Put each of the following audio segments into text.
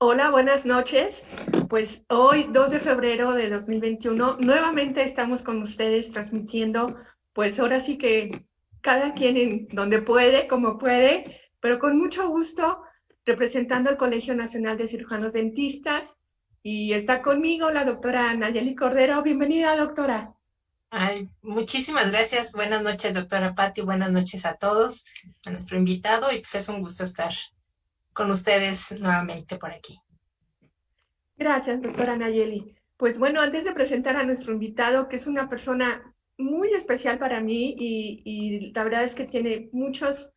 Hola, buenas noches. Pues hoy, 2 de febrero de 2021, nuevamente estamos con ustedes transmitiendo, pues ahora sí que cada quien en donde puede, como puede, pero con mucho gusto, representando al Colegio Nacional de Cirujanos Dentistas. Y está conmigo la doctora Nayeli Cordero. Bienvenida, doctora. Ay, muchísimas gracias. Buenas noches, doctora Patti. Buenas noches a todos, a nuestro invitado. Y pues es un gusto estar con ustedes nuevamente por aquí. Gracias, doctora Nayeli. Pues bueno, antes de presentar a nuestro invitado, que es una persona muy especial para mí y la verdad es que tiene muchos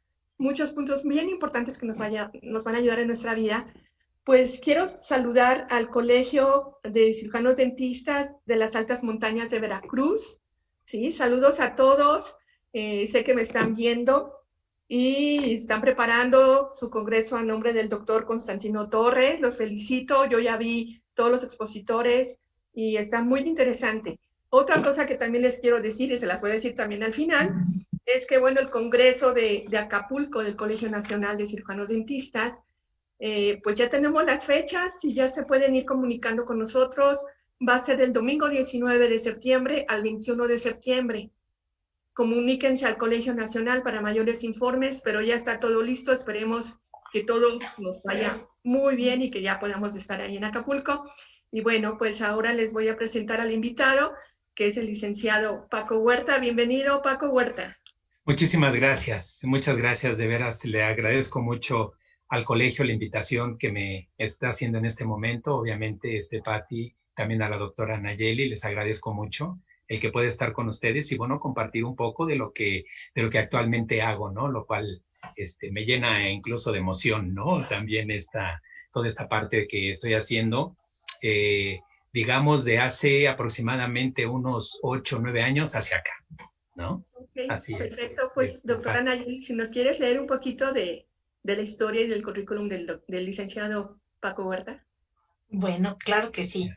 puntos bien importantes que nos van a ayudar en nuestra vida, pues quiero saludar al Colegio de Cirujanos Dentistas de las Altas Montañas de Veracruz. Sí, saludos a todos. Sé que me están viendo y están preparando su congreso a nombre del doctor Constantino Torres. Los felicito, yo ya vi todos los expositores y está muy interesante. Otra cosa que también les quiero decir, y se las voy a decir también al final, es que bueno, el congreso de Acapulco del Colegio Nacional de Cirujanos Dentistas, pues ya tenemos las fechas y ya se pueden ir comunicando con nosotros. Va a ser del domingo 19 de septiembre al 21 de septiembre. Comuníquense al Colegio Nacional para mayores informes, pero ya está todo listo. Esperemos que todo nos vaya muy bien y que ya podamos estar ahí en Acapulco. Y bueno, pues ahora les voy a presentar al invitado, que es el licenciado Paco Huerta. Bienvenido, Paco Huerta. Muchas gracias, de veras, le agradezco mucho al colegio la invitación que me está haciendo en este momento, obviamente, Patti, también a la doctora Nayeli, les agradezco mucho el que pueda estar con ustedes y bueno, compartir un poco de lo que actualmente hago, ¿no? Lo cual, me llena incluso de emoción, ¿no? También toda esta parte que estoy haciendo, eh, digamos, de hace aproximadamente unos 8 o 9 años hacia acá, ¿no? Ok, Así es. perfecto. Pues doctora Nayeli, si nos quieres leer un poquito de la historia y del currículum del licenciado Paco Huerta. Bueno, claro que sí.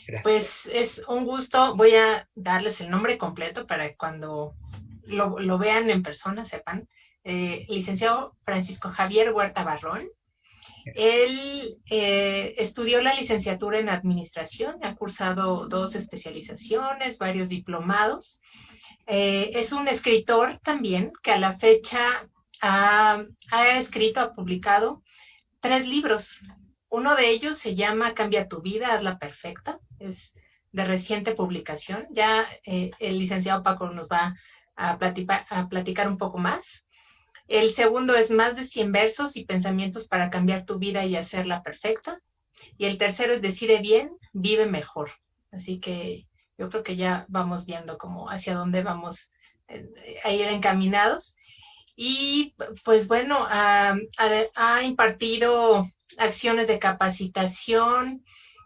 Gracias. Pues es un gusto. Voy a darles el nombre completo para cuando lo vean en persona, sepan. Licenciado Francisco Javier Huerta Barrón. Él estudió la licenciatura en administración, ha cursado 2 especializaciones, varios diplomados. Es un escritor también que a la fecha ha escrito, ha publicado 3 libros. Uno de ellos se llama Cambia tu vida, hazla perfecta. Es de reciente publicación. Ya el licenciado Paco nos va a platicar un poco más. El segundo es Más de 100 versos y pensamientos para cambiar tu vida y hacerla perfecta. Y el tercero es Decide bien, vive mejor. Así que yo creo que ya vamos viendo cómo hacia dónde vamos a ir encaminados. Y pues bueno, ha impartido acciones de capacitación.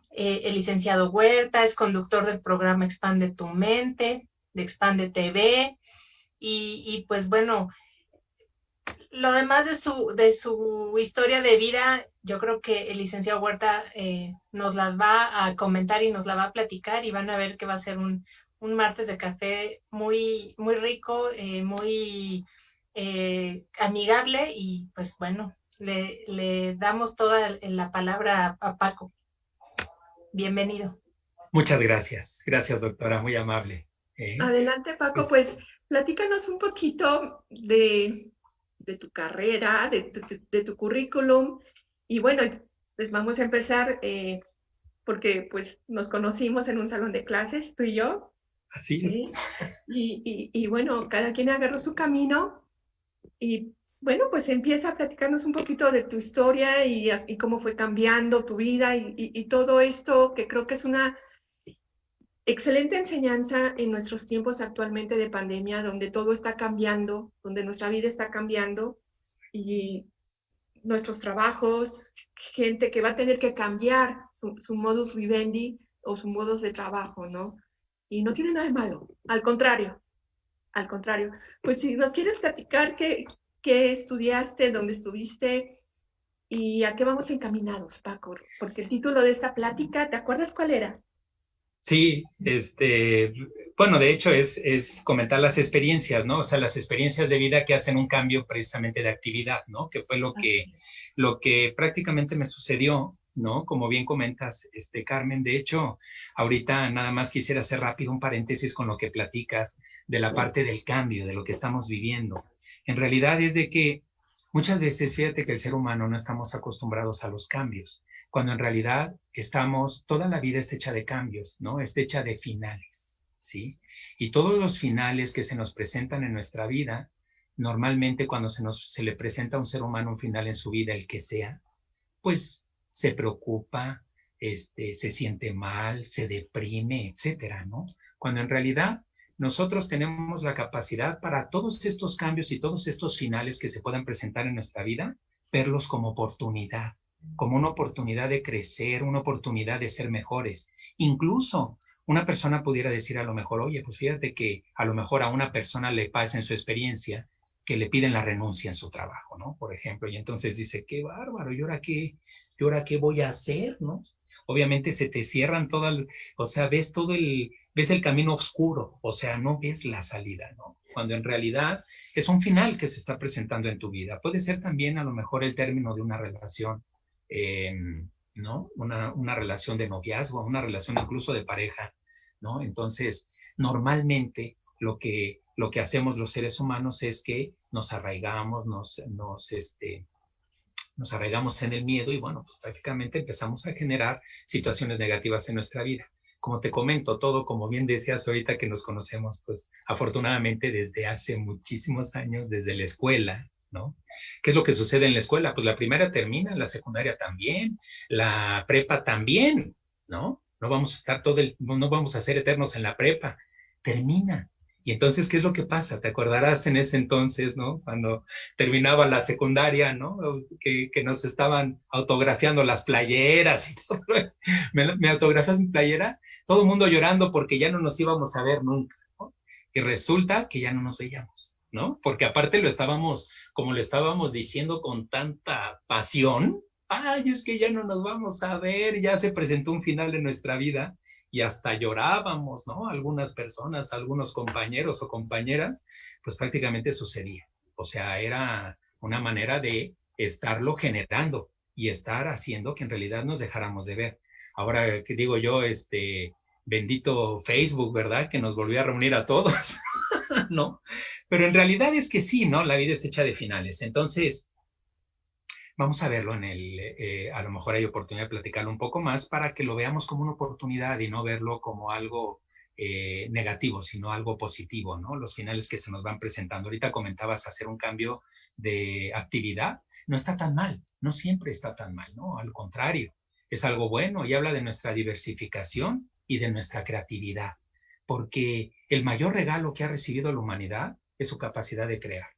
El licenciado Huerta es conductor del programa Expande tu Mente, de Expande TV. Pues bueno, lo demás de su historia de vida, yo creo que el licenciado Huerta nos la va a comentar y nos la va a platicar y van a ver que va a ser un martes de café muy, muy rico, muy amigable y pues bueno, le damos toda la palabra a Paco. Bienvenido. Muchas gracias. Gracias, doctora, muy amable. Adelante, Paco, Pues pues platícanos un poquito de tu carrera, de tu currículum. Y bueno, pues vamos a empezar porque pues nos conocimos en un salón de clases, tú y yo, así es. ¿sí? Y bueno, cada quien agarró su camino y bueno, pues empieza a platicarnos un poquito de tu historia y cómo fue cambiando tu vida y todo esto que creo que es una excelente enseñanza en nuestros tiempos actualmente de pandemia, donde todo está cambiando, donde nuestra vida está cambiando y nuestros trabajos, gente que va a tener que cambiar su modus vivendi o su modus de trabajo, ¿no? Y no tiene nada de malo, al contrario, al contrario. Pues si nos quieres platicar qué estudiaste, dónde estuviste y a qué vamos encaminados, Paco, porque el título de esta plática, ¿te acuerdas cuál era? Sí, bueno, de hecho es comentar las experiencias, ¿no? O sea, las experiencias de vida que hacen un cambio precisamente de actividad, ¿no? Que fue lo que prácticamente me sucedió. ¿no? Como bien comentas, Carmen, de hecho, ahorita nada más quisiera hacer rápido un paréntesis con lo que platicas de la parte del cambio, de lo que estamos viviendo. En realidad es de que muchas veces, fíjate que el ser humano no estamos acostumbrados a los cambios, cuando en realidad toda la vida está hecha de cambios, ¿no? Está hecha de finales, ¿sí? Y todos los finales que se nos presentan en nuestra vida, normalmente cuando se le presenta a un ser humano un final en su vida, el que sea, pues se preocupa, se siente mal, se deprime, etcétera, ¿no? Cuando en realidad nosotros tenemos la capacidad para todos estos cambios y todos estos finales que se puedan presentar en nuestra vida, verlos como oportunidad, como una oportunidad de crecer, una oportunidad de ser mejores. Incluso una persona pudiera decir a lo mejor, oye, pues fíjate que a lo mejor a una persona le pasa en su experiencia que le piden la renuncia en su trabajo, ¿no? Por ejemplo, y entonces dice, qué bárbaro, ¿y ahora qué voy a hacer, no? Obviamente se te cierran o sea, ves el camino oscuro, o sea, no ves la salida, ¿no? Cuando en realidad es un final que se está presentando en tu vida. Puede ser también a lo mejor el término de una relación, ¿no? Una relación de noviazgo, una relación incluso de pareja, ¿no? Entonces, normalmente lo que hacemos los seres humanos es que nos arraigamos, nos arraigamos en el miedo y bueno, pues prácticamente empezamos a generar situaciones negativas en nuestra vida. Como te comento, todo, como bien decías ahorita que nos conocemos, pues afortunadamente desde hace muchísimos años, desde la escuela, ¿no? ¿Qué es lo que sucede en la escuela? Pues la primaria termina, la secundaria también, la prepa también, ¿no? No vamos a ser eternos en la prepa. Termina. Y entonces, ¿qué es lo que pasa? Te acordarás en ese entonces, ¿no? Cuando terminaba la secundaria, ¿no? Que nos estaban autografiando las playeras y todo. ¿Me autografas mi playera? Todo el mundo llorando porque ya no nos íbamos a ver nunca, ¿no? Y resulta que ya no nos veíamos, ¿no? Porque aparte como lo estábamos diciendo con tanta pasión, ay, es que ya no nos vamos a ver, ya se presentó un final en nuestra vida y hasta llorábamos, ¿no? Algunas personas, algunos compañeros o compañeras, pues prácticamente sucedía. O sea, era una manera de estarlo generando y estar haciendo que en realidad nos dejáramos de ver. Ahora, ¿qué digo yo? Bendito Facebook, ¿verdad? Que nos volvió a reunir a todos, ¿no? Pero en realidad es que sí, ¿no? La vida está hecha de finales. Entonces, vamos a verlo a lo mejor hay oportunidad de platicarlo un poco más para que lo veamos como una oportunidad y no verlo como algo negativo, sino algo positivo, ¿no? Los finales que se nos van presentando. Ahorita comentabas hacer un cambio de actividad. No está tan mal, no siempre está tan mal, ¿no? Al contrario, es algo bueno y habla de nuestra diversificación y de nuestra creatividad, porque el mayor regalo que ha recibido la humanidad es su capacidad de crear.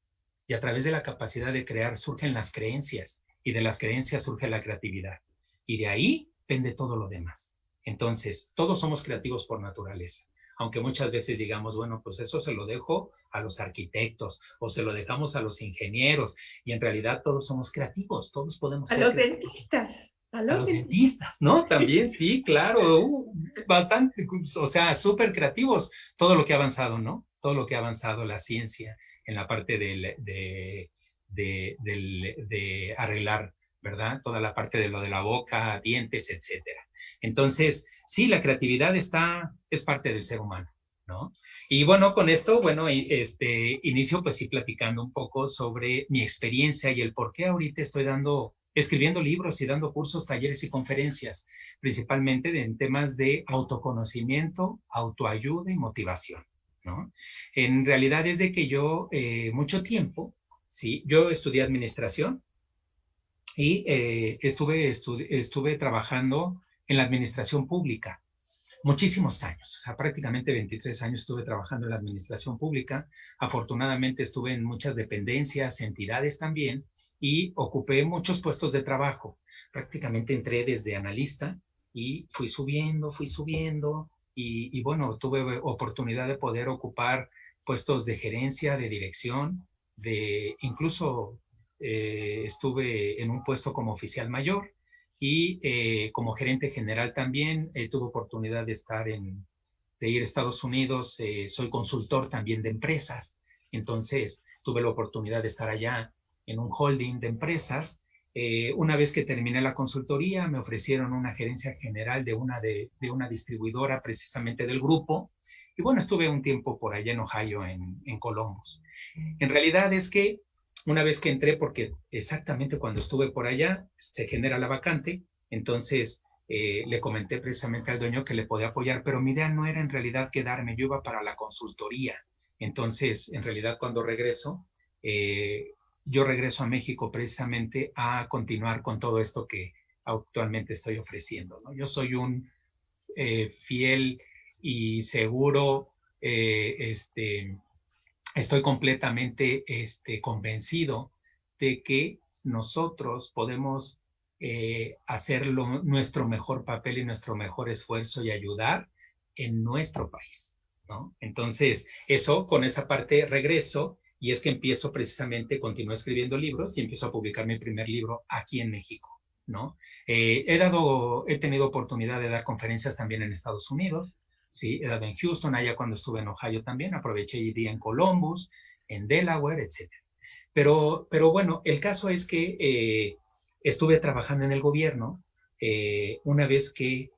Y a través de la capacidad de crear surgen las creencias y de las creencias surge la creatividad. Y de ahí pende todo lo demás. Entonces, todos somos creativos por naturaleza. Aunque muchas veces digamos, bueno, pues eso se lo dejo a los arquitectos o se lo dejamos a los ingenieros. Y en realidad todos somos creativos, todos podemos ser A los creativos. dentistas. A los dentistas, ¿no? También, sí, claro, bastante, o sea, súper creativos. Todo lo que ha avanzado, ¿no? Todo lo que ha avanzado la ciencia en la parte de arreglar, ¿verdad? Toda la parte de lo de la boca, dientes, etcétera. Entonces, sí, la creatividad es parte del ser humano, ¿no? Y bueno, con esto, bueno, inicio pues sí platicando un poco sobre mi experiencia y el por qué ahorita estoy escribiendo libros y dando cursos, talleres y conferencias, principalmente en temas de autoconocimiento, autoayuda y motivación, ¿no? En realidad es de que yo, mucho tiempo, sí, yo estudié administración y estuve trabajando en la administración pública muchísimos años, o sea, prácticamente 23 años estuve trabajando en la administración pública. Afortunadamente estuve en muchas dependencias, entidades también, y ocupé muchos puestos de trabajo. Prácticamente entré desde analista y fui subiendo, y bueno, tuve oportunidad de poder ocupar puestos de gerencia, de dirección, incluso estuve en un puesto como oficial mayor y como gerente general también tuve oportunidad de ir a Estados Unidos. Soy consultor también de empresas, entonces tuve la oportunidad de estar allá en un holding de empresas Una vez que terminé la consultoría, me ofrecieron una gerencia general de una distribuidora precisamente del grupo. Y bueno, estuve un tiempo por allá en Ohio, en Columbus. En realidad es que una vez que entré, porque exactamente cuando estuve por allá, se genera la vacante, entonces le comenté precisamente al dueño que le podía apoyar, pero mi idea no era en realidad quedarme, yo iba para la consultoría. Entonces, en realidad cuando regreso, yo regreso a México precisamente a continuar con todo esto que actualmente estoy ofreciendo, ¿no? Yo soy un fiel y seguro, estoy completamente convencido de que nosotros podemos hacerlo nuestro mejor papel y nuestro mejor esfuerzo y ayudar en nuestro país, ¿no? Entonces, eso, con esa parte regreso y es que empiezo precisamente, continúo escribiendo libros y empiezo a publicar mi primer libro aquí en México, ¿no? He tenido oportunidad de dar conferencias también en Estados Unidos, sí, he dado en Houston, allá cuando estuve en Ohio también, aproveché y di en Columbus, en Delaware, etc. Pero bueno, el caso es que estuve trabajando en el gobierno una vez que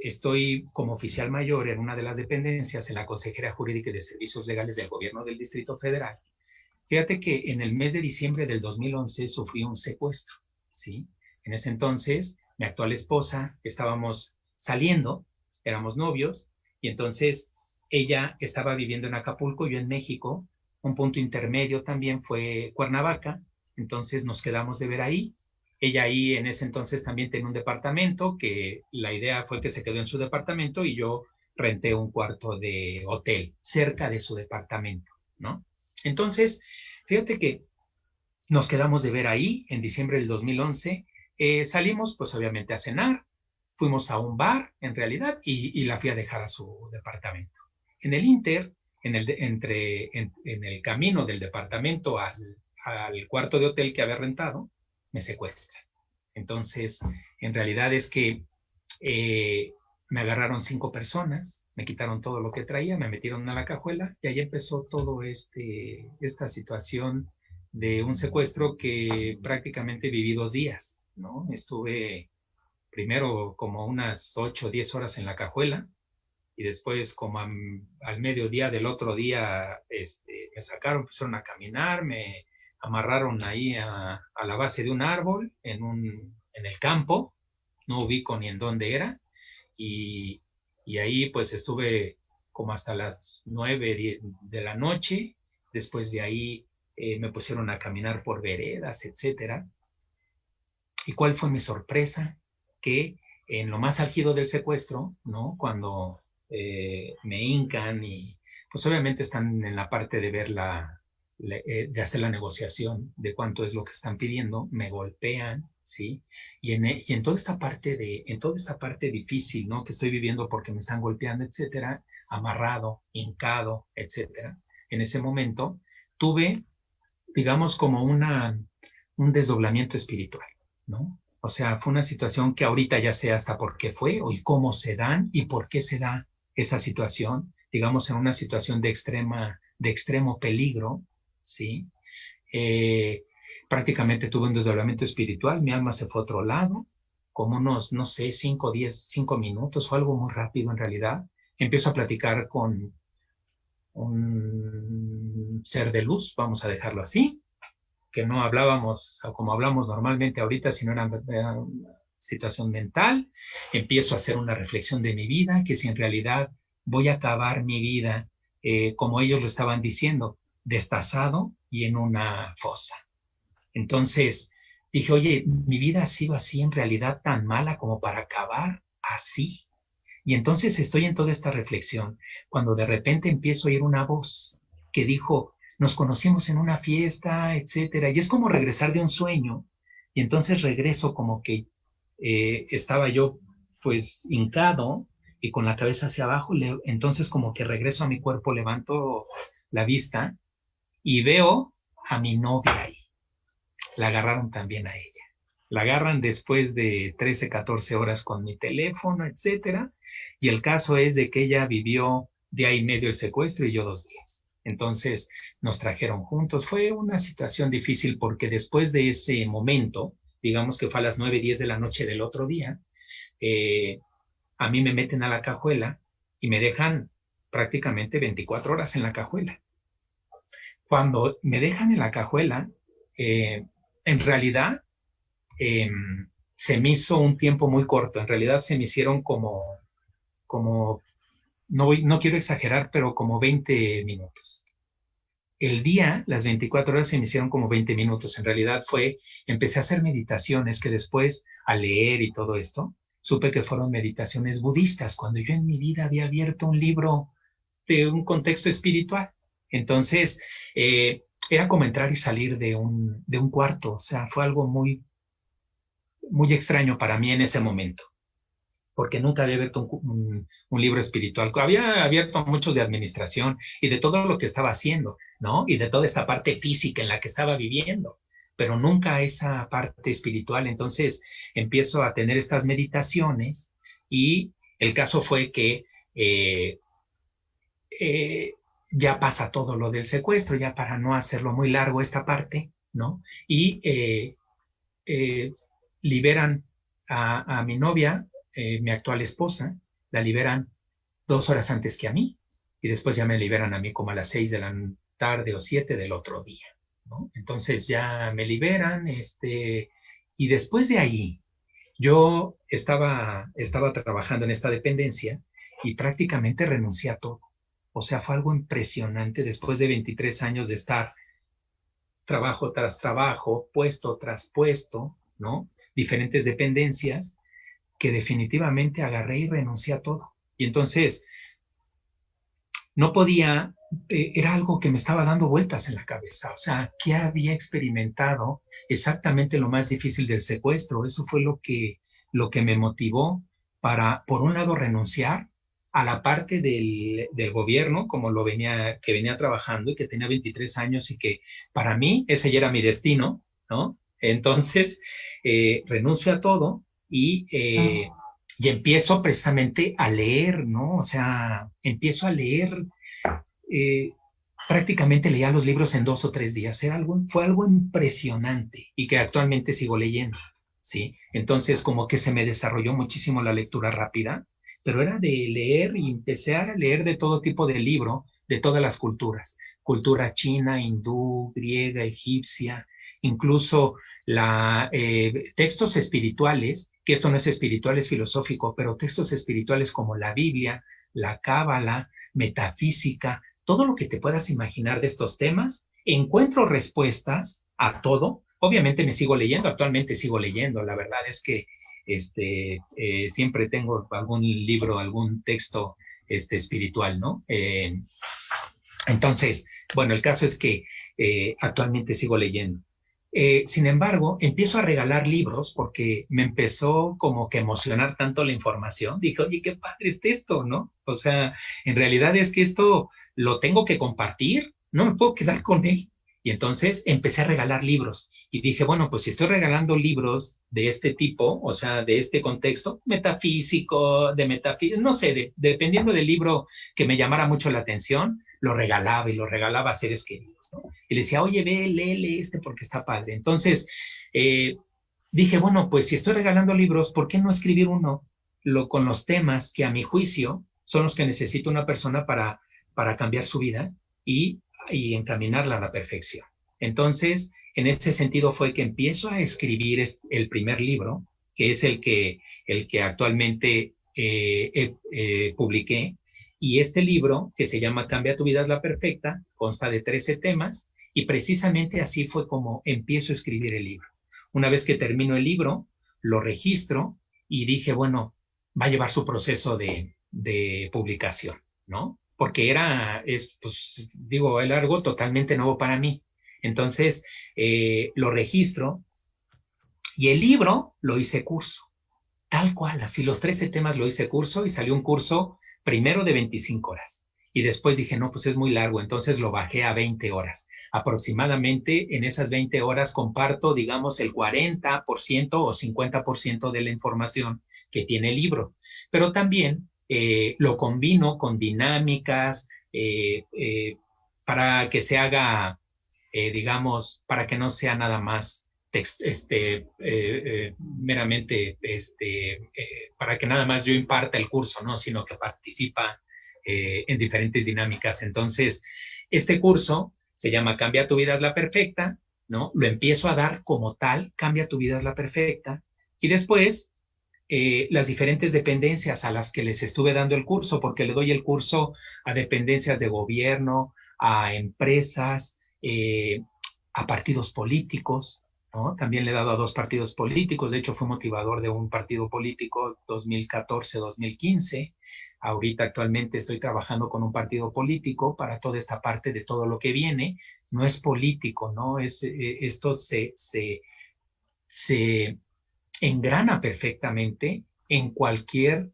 estoy como oficial mayor en una de las dependencias en la Consejería Jurídica y de Servicios Legales del Gobierno del Distrito Federal. Fíjate que en el mes de diciembre del 2011 sufrí un secuestro, ¿sí? En ese entonces, mi actual esposa, estábamos saliendo, éramos novios, y entonces ella estaba viviendo en Acapulco, yo en México. Un punto intermedio también fue Cuernavaca, entonces nos quedamos de ver ahí. Ella ahí en ese entonces también tenía un departamento, que la idea fue que se quedó en su departamento y yo renté un cuarto de hotel cerca de su departamento, ¿no? Entonces, fíjate que nos quedamos de ver ahí en diciembre del 2011. Salimos, pues obviamente, a cenar. Fuimos a un bar, en realidad, y la fui a dejar a su departamento. En el Inter, en el camino del departamento al cuarto de hotel que había rentado, me secuestran. Entonces, en realidad es que me agarraron 5 personas, me quitaron todo lo que traía, me metieron a la cajuela y ahí empezó todo esta situación de un secuestro que prácticamente viví 2 días, ¿no? Estuve primero como unas 8 o 10 horas en la cajuela y después como al mediodía del otro día me sacaron, pusieron a caminar, me amarraron ahí a la base de un árbol en el campo, no ubico ni en dónde era, y ahí pues estuve como hasta las 9 de la noche. Después de ahí me pusieron a caminar por veredas, etcétera. ¿Y cuál fue mi sorpresa? Que en lo más álgido del secuestro, ¿no? Cuando me hincan y pues obviamente están en la parte de ver de hacer la negociación de cuánto es lo que están pidiendo, me golpean, ¿sí? Y en toda esta parte difícil, ¿no? Que estoy viviendo porque me están golpeando, etcétera, amarrado, hincado, etcétera. En ese momento tuve, digamos, como un desdoblamiento espiritual, ¿no? O sea, fue una situación que ahorita ya sé hasta por qué fue y cómo se dan y por qué se da esa situación, digamos, en una situación de extremo peligro, ¿sí? Prácticamente tuve un desdoblamiento espiritual, mi alma se fue a otro lado, como unos, no sé, 5 minutos, fue algo muy rápido en realidad. Empiezo a platicar con un ser de luz, vamos a dejarlo así, que no hablábamos como hablamos normalmente ahorita, sino era una situación mental. Empiezo a hacer una reflexión de mi vida, que si en realidad voy a acabar mi vida, como ellos lo estaban diciendo, destazado y en una fosa. Entonces dije, oye, mi vida ha sido así en realidad tan mala como para acabar así. Y entonces estoy en toda esta reflexión, cuando de repente empiezo a oír una voz que dijo, nos conocimos en una fiesta, etcétera, y es como regresar de un sueño, y entonces regreso como que estaba yo pues hincado y con la cabeza hacia abajo, entonces como que regreso a mi cuerpo, levanto la vista y veo a mi novia ahí. La agarraron también a ella. La agarran después de 13, 14 horas con mi teléfono, etcétera. Y el caso es de que ella vivió día y medio el secuestro y yo 2 días. Entonces nos trajeron juntos. Fue una situación difícil porque después de ese momento, digamos que fue a las 9:10 de la noche del otro día, a mí me meten a la cajuela y me dejan prácticamente 24 horas en la cajuela. Cuando me dejan en la cajuela, en realidad se me hizo un tiempo muy corto. En realidad se me hicieron como no quiero exagerar, pero como 20 minutos. El día, las 24 horas se me hicieron como 20 minutos. En realidad empecé a hacer meditaciones que después, al leer y todo esto, supe que fueron meditaciones budistas, cuando yo en mi vida había abierto un libro de un contexto espiritual. Entonces, era como entrar y salir de un cuarto. O sea, fue algo muy, muy extraño para mí en ese momento, porque nunca había abierto un libro espiritual. Había abierto muchos de administración y de todo lo que estaba haciendo, ¿no? Y de toda esta parte física en la que estaba viviendo, pero nunca esa parte espiritual. Entonces empiezo a tener estas meditaciones y el caso fue que ya pasa todo lo del secuestro, ya para no hacerlo muy largo esta parte, ¿no? Y liberan a mi novia, mi actual esposa, la liberan 2 horas antes que a mí, y después ya me liberan a mí como a las 6 de la tarde o 7 del otro día, ¿no? Entonces ya me liberan, y después de ahí, yo estaba trabajando en esta dependencia y prácticamente renuncié a todo. O sea, fue algo impresionante después de 23 años de estar trabajo tras trabajo, puesto tras puesto, ¿no? Diferentes dependencias, que definitivamente agarré y renuncié a todo. Y entonces, no podía, era algo que me estaba dando vueltas en la cabeza. O sea, ¿qué había experimentado? Exactamente lo más difícil del secuestro. Eso fue lo que me motivó para, por un lado, renunciar a la parte del gobierno, como que venía trabajando y que tenía 23 años y que para mí ese ya era mi destino, ¿no? Entonces, renuncio a todo y empiezo precisamente a leer, ¿no? O sea, empiezo a leer, prácticamente leía los libros en 2 o 3 días. Fue algo impresionante y que actualmente sigo leyendo, ¿sí? Entonces, como que se me desarrolló muchísimo la lectura rápida, pero era de leer y empecé a leer de todo tipo de libro, de todas las culturas. Cultura china, hindú, griega, egipcia, incluso textos espirituales, que esto no es espiritual, es filosófico, pero textos espirituales como la Biblia, la Cábala, metafísica, todo lo que te puedas imaginar de estos temas, encuentro respuestas a todo. Obviamente me sigo leyendo, actualmente sigo leyendo, la verdad es que siempre tengo algún libro, algún texto espiritual, ¿no? Entonces, bueno, el caso es que actualmente sigo leyendo. Sin embargo, empiezo a regalar libros porque me empezó como que emocionar tanto la información. Dije, oye, qué padre es esto, ¿no? O sea, en realidad es que esto lo tengo que compartir, no me puedo quedar con él. Y entonces empecé a regalar libros y dije, bueno, pues si estoy regalando libros de este tipo, o sea, de este contexto, metafísico, no sé, dependiendo del libro que me llamara mucho la atención, lo regalaba y lo regalaba a seres queridos, ¿no? Y le decía, oye, ve, léele porque está padre. Entonces, dije, bueno, pues si estoy regalando libros, ¿por qué no escribir uno con los temas que a mi juicio son los que necesita una persona para cambiar su vida y encaminarla a la perfección? Entonces, en ese sentido fue que empiezo a escribir el primer libro, que es el que actualmente publiqué. Y este libro, que se llama Cambia tu vida es la perfecta, consta de 13 temas, y precisamente así fue como empiezo a escribir el libro. Una vez que termino el libro, lo registro y dije, bueno, va a llevar su proceso de publicación, ¿no? Porque era algo totalmente nuevo para mí. Entonces, lo registro y el libro lo hice curso, tal cual, así los 13 temas lo hice curso y salió un curso primero de 25 horas. Y después dije, no, pues es muy largo, entonces lo bajé a 20 horas. Aproximadamente en esas 20 horas comparto, digamos, el 40% o 50% de la información que tiene el libro. Pero también lo combino con dinámicas, para que se haga, digamos, para que no sea nada más meramente, para que nada más yo imparta el curso, ¿no? Sino que participa en diferentes dinámicas. Entonces, este curso se llama Cambia tu vida es la perfecta, ¿no? Lo empiezo a dar como tal, Cambia tu vida es la perfecta, y después las diferentes dependencias a las que les estuve dando el curso, porque le doy el curso a dependencias de gobierno, a empresas, a partidos políticos, ¿no? También le he dado a 2 partidos políticos. De hecho, fui motivador de un partido político 2014-2015. Ahorita actualmente estoy trabajando con un partido político para toda esta parte de todo lo que viene. No es político, ¿no? Esto se engrana perfectamente en cualquier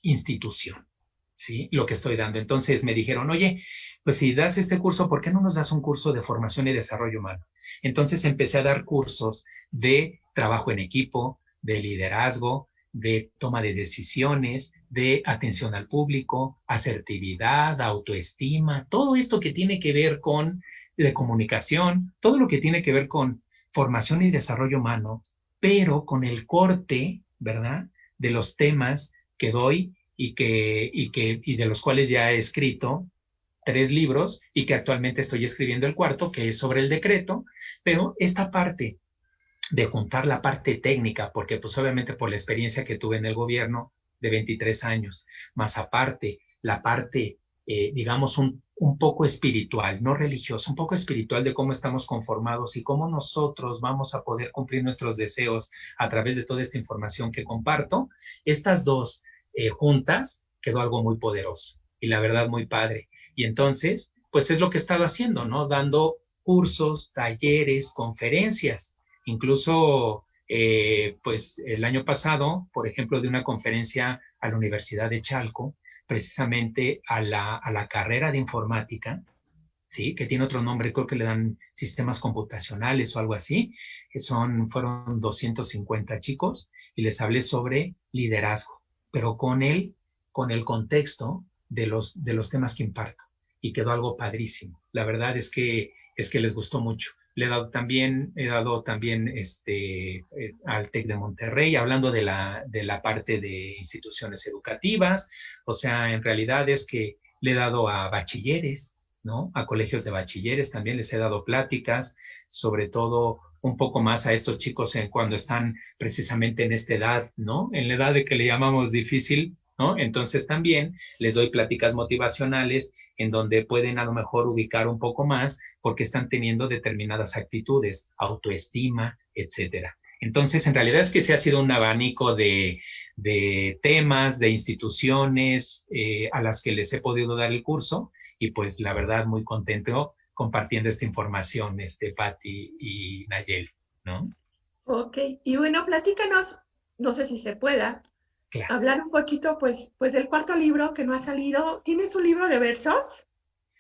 institución, ¿sí? Lo que estoy dando. Entonces me dijeron, oye, pues si das este curso, ¿por qué no nos das un curso de formación y desarrollo humano? Entonces empecé a dar cursos de trabajo en equipo, de liderazgo, de toma de decisiones, de atención al público, asertividad, autoestima, todo esto que tiene que ver con de comunicación, todo lo que tiene que ver con formación y desarrollo humano, pero con el corte, ¿verdad?, de los temas que doy y de los cuales ya he escrito 3 libros y que actualmente estoy escribiendo el 4, que es sobre el decreto, pero esta parte de juntar la parte técnica, porque pues obviamente por la experiencia que tuve en el gobierno de 23 años, más aparte la parte, digamos, un poco espiritual, no religiosa, un poco espiritual de cómo estamos conformados y cómo nosotros vamos a poder cumplir nuestros deseos a través de toda esta información que comparto, estas 2 juntas quedó algo muy poderoso y la verdad muy padre. Y entonces, pues es lo que he estado haciendo, ¿no? Dando cursos, talleres, conferencias. Incluso, pues el año pasado, por ejemplo, de una conferencia a la Universidad de Chalco, precisamente a la carrera de informática, ¿sí? Que tiene otro nombre, creo que le dan sistemas computacionales o algo así, fueron 250 chicos y les hablé sobre liderazgo, pero con el contexto de los temas que imparto y quedó algo padrísimo. La verdad es que les gustó mucho. He dado también al TEC de Monterrey, hablando de la parte de instituciones educativas. O sea, en realidad es que le he dado a bachilleres, ¿no? A colegios de bachilleres también les he dado pláticas, sobre todo un poco más a estos chicos cuando están precisamente en esta edad, ¿no? En la edad de que le llamamos difícil, ¿no? Entonces también les doy pláticas motivacionales en donde pueden a lo mejor ubicar un poco más porque están teniendo determinadas actitudes, autoestima, etcétera. Entonces, en realidad es que se ha sido un abanico de temas, de instituciones a las que les he podido dar el curso y pues la verdad muy contento compartiendo esta información, Patti y Nayeli, ¿no? Ok, y bueno, platícanos, no sé si se pueda, Claro. hablar un poquito pues del 4.º libro que no ha salido. ¿Tienes un libro de versos?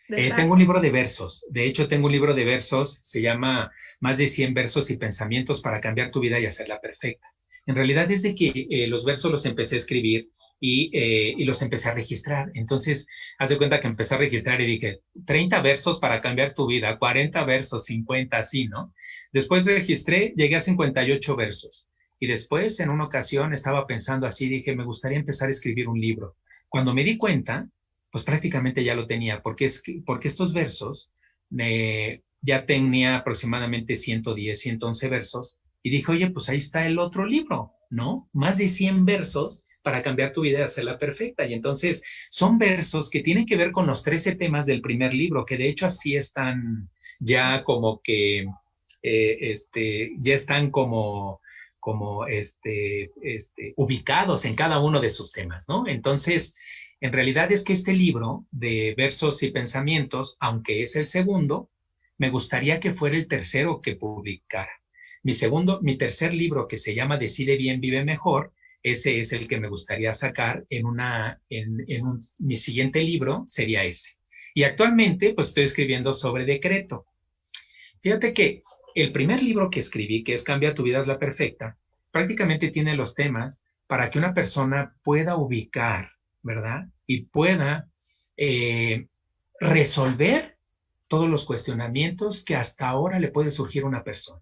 Tengo un libro de versos. De hecho, tengo un libro de versos. Se llama Más de 100 versos y pensamientos para cambiar tu vida y hacerla perfecta. En realidad, desde que los versos los empecé a escribir y los empecé a registrar. Entonces, haz de cuenta que empecé a registrar y dije, 30 versos para cambiar tu vida, 40 versos, 50, así, ¿no? Después registré, llegué a 58 versos. Y después, en una ocasión, estaba pensando así, dije, me gustaría empezar a escribir un libro. Cuando me di cuenta, pues prácticamente ya lo tenía, porque estos versos ya tenía aproximadamente 110, 111 versos, y dije, oye, pues ahí está el otro libro, ¿no? Más de 100 versos para cambiar tu vida y hacerla perfecta. Y entonces son versos que tienen que ver con los 13 temas del primer libro, que de hecho así están ya como que, ya están como ubicados en cada uno de sus temas, ¿no? Entonces, en realidad es que este libro de versos y pensamientos, aunque es el segundo, me gustaría que fuera el tercero que publicara. Mi tercer libro, que se llama Decide bien, vive mejor, ese es el que me gustaría sacar mi siguiente libro sería ese. Y actualmente, pues estoy escribiendo sobre decreto. Fíjate que el primer libro que escribí, que es Cambia tu vida es la perfecta, prácticamente tiene los temas para que una persona pueda ubicar, ¿verdad? Y pueda resolver todos los cuestionamientos que hasta ahora le puede surgir a una persona.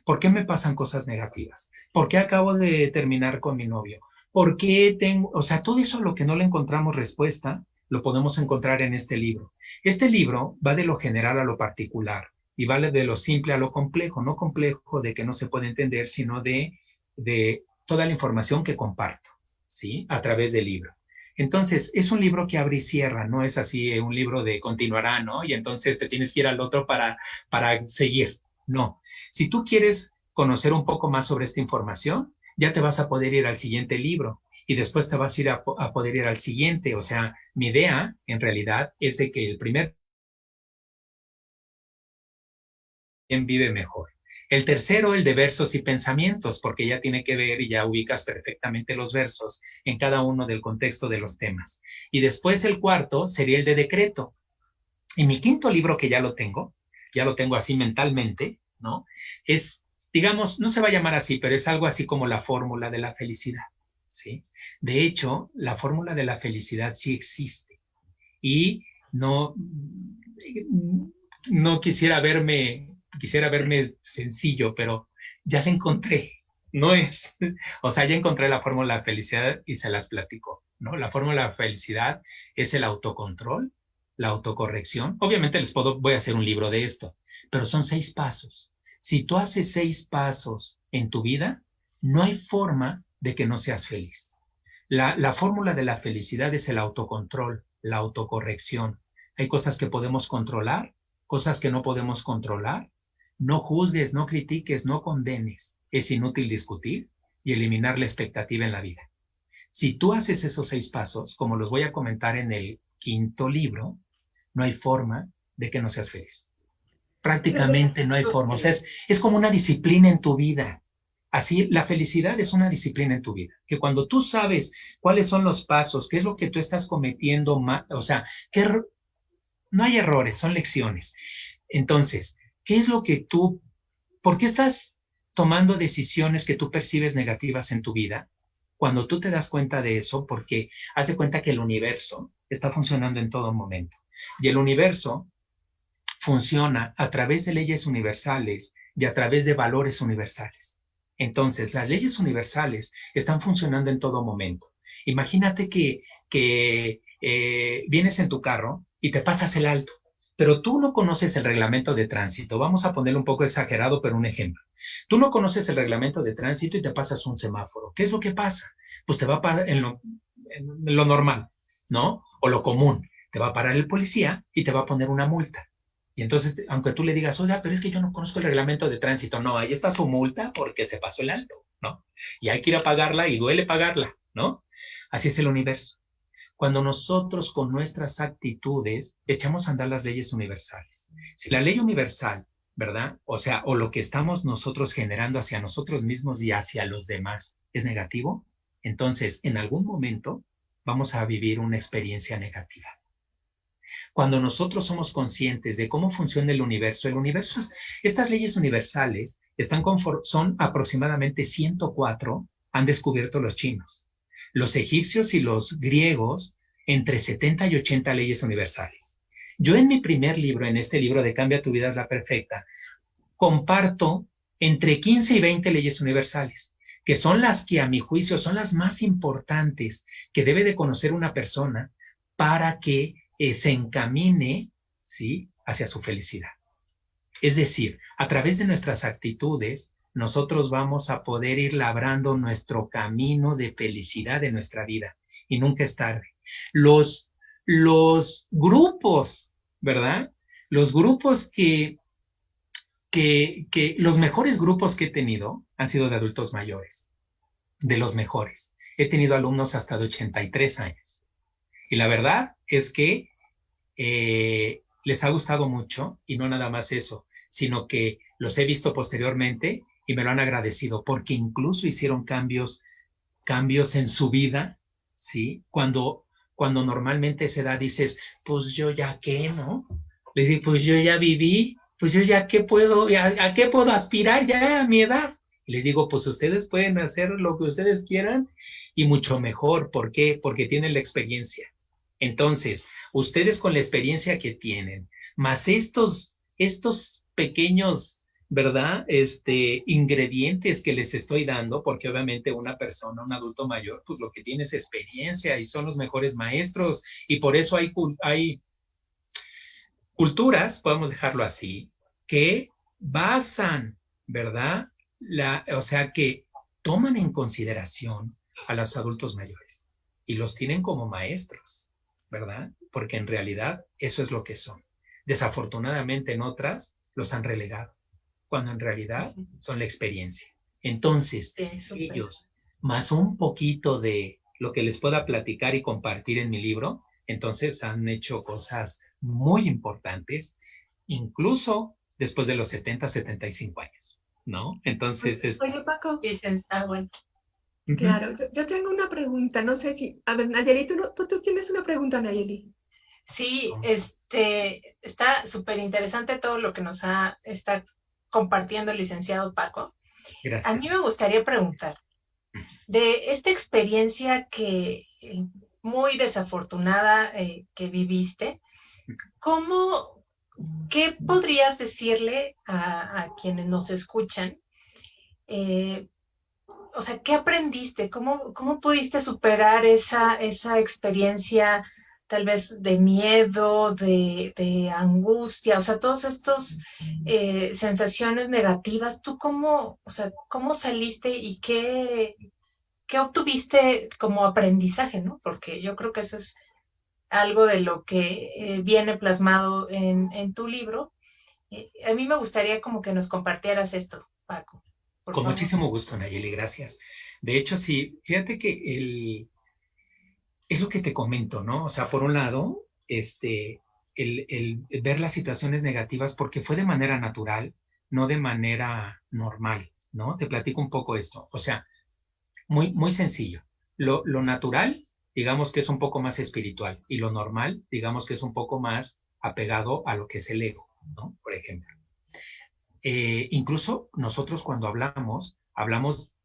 ¿Por qué me pasan cosas negativas? ¿Por qué acabo de terminar con mi novio? ¿Por qué tengo, o sea, todo eso a lo que no le encontramos respuesta, lo podemos encontrar en este libro? Este libro va de lo general a lo particular y va de lo simple a lo complejo, no complejo de que no se puede entender, sino de toda la información que comparto, ¿sí? A través del libro. Entonces, es un libro que abre y cierra, no es así un libro de continuará, ¿no? Y entonces te tienes que ir al otro para seguir. No. Si tú quieres conocer un poco más sobre esta información, ya te vas a poder ir al siguiente libro y después te vas a ir a poder ir al siguiente. O sea, mi idea en realidad es de que el primer vive mejor. El tercero, el de versos y pensamientos, porque ya tiene que ver y ya ubicas perfectamente los versos en cada uno del contexto de los temas. Y después el cuarto sería el de decreto. Y mi quinto libro, que ya lo tengo así mentalmente, ¿no? Es, digamos, no se va a llamar así, pero es algo así como la fórmula de la felicidad, ¿sí? De hecho, la fórmula de la felicidad sí existe. Y no quisiera verme sencillo, pero ya la encontré. No es, o sea, ya encontré la fórmula de la felicidad y se las platico, ¿no? La fórmula de la felicidad es el autocontrol, la autocorrección. Obviamente voy a hacer un libro de esto, pero son 6 pasos. Si tú haces 6 pasos en tu vida, no hay forma de que no seas feliz. La fórmula de la felicidad es el autocontrol, la autocorrección. Hay cosas que podemos controlar, cosas que no podemos controlar. No juzgues, no critiques, no condenes. Es inútil discutir y eliminar la expectativa en la vida. Si tú haces esos 6 pasos, como los voy a comentar en el quinto libro, no hay forma de que no seas feliz. Prácticamente no hay forma. O sea, es como una disciplina en tu vida. Así, la felicidad es una disciplina en tu vida. Que cuando tú sabes cuáles son los pasos, qué es lo que tú estás cometiendo, o sea, no hay errores, son lecciones. Entonces, ¿qué es lo que por qué estás tomando decisiones que tú percibes negativas en tu vida? Cuando tú te das cuenta de eso, porque haz de cuenta que el universo está funcionando en todo momento. Y el universo funciona a través de leyes universales y a través de valores universales. Entonces, las leyes universales están funcionando en todo momento. Imagínate que vienes en tu carro y te pasas el alto, pero tú no conoces el reglamento de tránsito. Vamos a ponerlo un poco exagerado, pero un ejemplo. Tú no conoces el reglamento de tránsito y te pasas un semáforo. ¿Qué es lo que pasa? Pues te va a parar en lo normal, ¿no? O lo común. Te va a parar el policía y te va a poner una multa. Y entonces, aunque tú le digas, oiga, pero es que yo no conozco el reglamento de tránsito, no, ahí está su multa porque se pasó el alto, ¿no? Y hay que ir a pagarla y duele pagarla, ¿no? Así es el universo. Cuando nosotros con nuestras actitudes echamos a andar las leyes universales. Si la ley universal, ¿verdad? O sea, o lo que estamos nosotros generando hacia nosotros mismos y hacia los demás es negativo, entonces en algún momento vamos a vivir una experiencia negativa. Cuando nosotros somos conscientes de cómo funciona el universo estas leyes universales son aproximadamente 104, han descubierto los chinos. Los egipcios y los griegos, entre 70 y 80 leyes universales. Yo en mi primer libro, en este libro de Cambia tu vida es la perfecta, comparto entre 15 y 20 leyes universales, que son las que a mi juicio son las más importantes que debe de conocer una persona para que se encamine, ¿sí?, hacia su felicidad. Es decir, a través de nuestras actitudes, nosotros vamos a poder ir labrando nuestro camino de felicidad de nuestra vida. Y nunca es tarde. Los grupos, ¿verdad? Los grupos los mejores grupos que he tenido han sido de adultos mayores. De los mejores. He tenido alumnos hasta de 83 años. Y la verdad es que les ha gustado mucho, y no nada más eso, sino que los he visto posteriormente y me lo han agradecido, porque incluso hicieron cambios en su vida, ¿sí? Cuando normalmente a esa edad dices, pues yo ya qué, ¿no? Les digo, pues yo ya viví, pues yo ya qué puedo, ¿a qué puedo aspirar ya a mi edad? Y les digo, pues ustedes pueden hacer lo que ustedes quieran y mucho mejor. ¿Por qué? Porque tienen la experiencia. Entonces, ustedes con la experiencia que tienen, más estos pequeños, ¿verdad? Ingredientes que les estoy dando, porque obviamente una persona, un adulto mayor, pues lo que tiene es experiencia y son los mejores maestros, y por eso hay culturas, podemos dejarlo así, que basan, ¿verdad? O sea, que toman en consideración a los adultos mayores y los tienen como maestros, ¿verdad? Porque en realidad eso es lo que son. Desafortunadamente en otras los han relegado, cuando en realidad son la experiencia. Entonces, ellos, más un poquito de lo que les pueda platicar y compartir en mi libro, entonces han hecho cosas muy importantes, incluso después de los 70, 75 años, ¿no? Entonces es... Oye, Paco. Bueno. Claro, yo tengo una pregunta, no sé si, a ver, Nayeli, tú tienes una pregunta, Nayeli. Sí, está súper interesante todo lo que está compartiendo el licenciado Paco. Gracias. A mí me gustaría preguntar, de esta experiencia muy desafortunada que viviste, ¿qué podrías decirle a quienes nos escuchan? O sea, ¿qué aprendiste? ¿Cómo pudiste superar esa experiencia tal vez de miedo, de angustia? O sea, todos estos sensaciones negativas, ¿tú cómo saliste y qué obtuviste como aprendizaje, ¿no? Porque yo creo que eso es algo de lo que viene plasmado en tu libro. A mí me gustaría como que nos compartieras esto, Paco. Con muchísimo gusto, Nayeli, gracias. De hecho, sí, fíjate que es lo que te comento, ¿no? O sea, por un lado, el ver las situaciones negativas porque fue de manera natural, no de manera normal, ¿no? Te platico un poco esto. O sea, muy, muy sencillo. Lo natural, digamos que es un poco más espiritual, y lo normal, digamos que es un poco más apegado a lo que es el ego, ¿no? Por ejemplo. Incluso nosotros cuando hablamos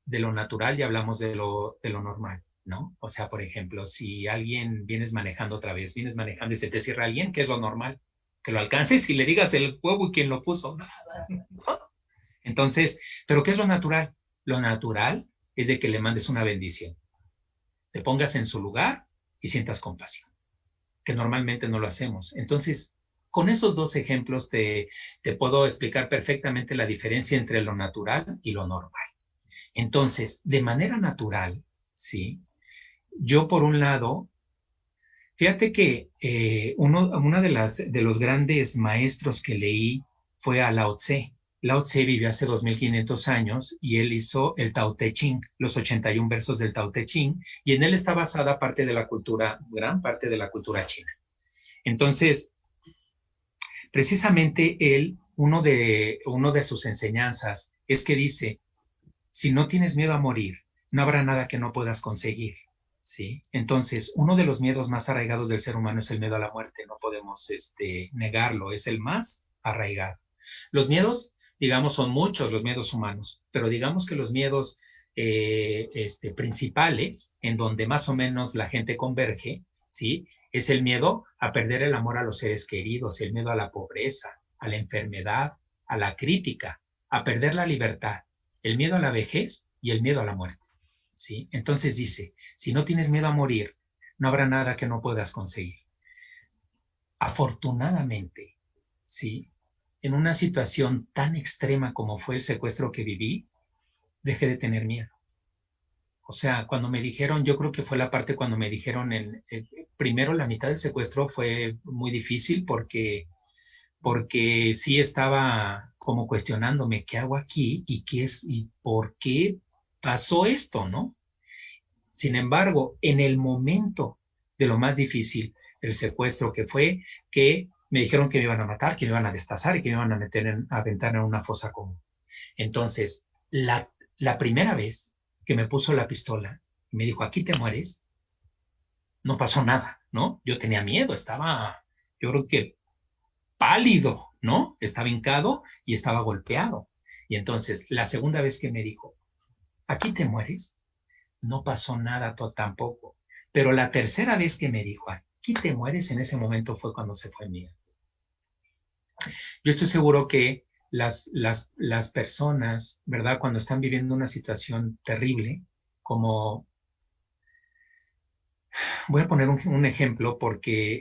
de lo natural y hablamos de lo normal, ¿no? O sea, por ejemplo, si vienes manejando y se te cierra alguien, ¿qué es lo normal? Que lo alcances y le digas el huevo y quién lo puso. ¿No? Entonces, ¿pero qué es lo natural? Lo natural es de que le mandes una bendición, te pongas en su lugar y sientas compasión, que normalmente no lo hacemos. Entonces, con esos dos ejemplos te puedo explicar perfectamente la diferencia entre lo natural y lo normal. Entonces, de manera natural, ¿sí? Yo por un lado, fíjate que una de los grandes maestros que leí fue a Lao Tse. Lao Tse vivió hace 2500 años y él hizo el Tao Te Ching, los 81 versos del Tao Te Ching, y en él está basada gran parte de la cultura china. Entonces, precisamente él, uno de sus enseñanzas es que dice, si no tienes miedo a morir, no habrá nada que no puedas conseguir, ¿sí? Entonces, uno de los miedos más arraigados del ser humano es el miedo a la muerte, no podemos negarlo, es el más arraigado. Los miedos, digamos, son muchos los miedos humanos, pero digamos que los miedos principales, en donde más o menos la gente converge, ¿sí? Es el miedo a perder el amor a los seres queridos, el miedo a la pobreza, a la enfermedad, a la crítica, a perder la libertad, el miedo a la vejez y el miedo a la muerte, ¿sí? Entonces dice, si no tienes miedo a morir, no habrá nada que no puedas conseguir. Afortunadamente, ¿sí? En una situación tan extrema como fue el secuestro que viví, dejé de tener miedo. O sea, cuando me dijeron, yo creo que fue la parte cuando me dijeron, primero la mitad del secuestro fue muy difícil porque sí estaba como cuestionándome qué hago aquí y por qué pasó esto, ¿no? Sin embargo, en el momento de lo más difícil del secuestro, que fue que me dijeron que me iban a matar, que me iban a destazar y que me iban a aventar en una fosa común. Entonces, la primera vez que me puso la pistola y me dijo, aquí te mueres, no pasó nada, ¿no? Yo tenía miedo, yo creo que pálido, ¿no? Estaba hincado y estaba golpeado. Y entonces, la segunda vez que me dijo, aquí te mueres, no pasó nada tampoco. Pero la tercera vez que me dijo, aquí te mueres, en ese momento fue cuando se fue Miguel. Yo estoy seguro que las personas, ¿verdad? Cuando están viviendo una situación terrible, como... Voy a poner un ejemplo porque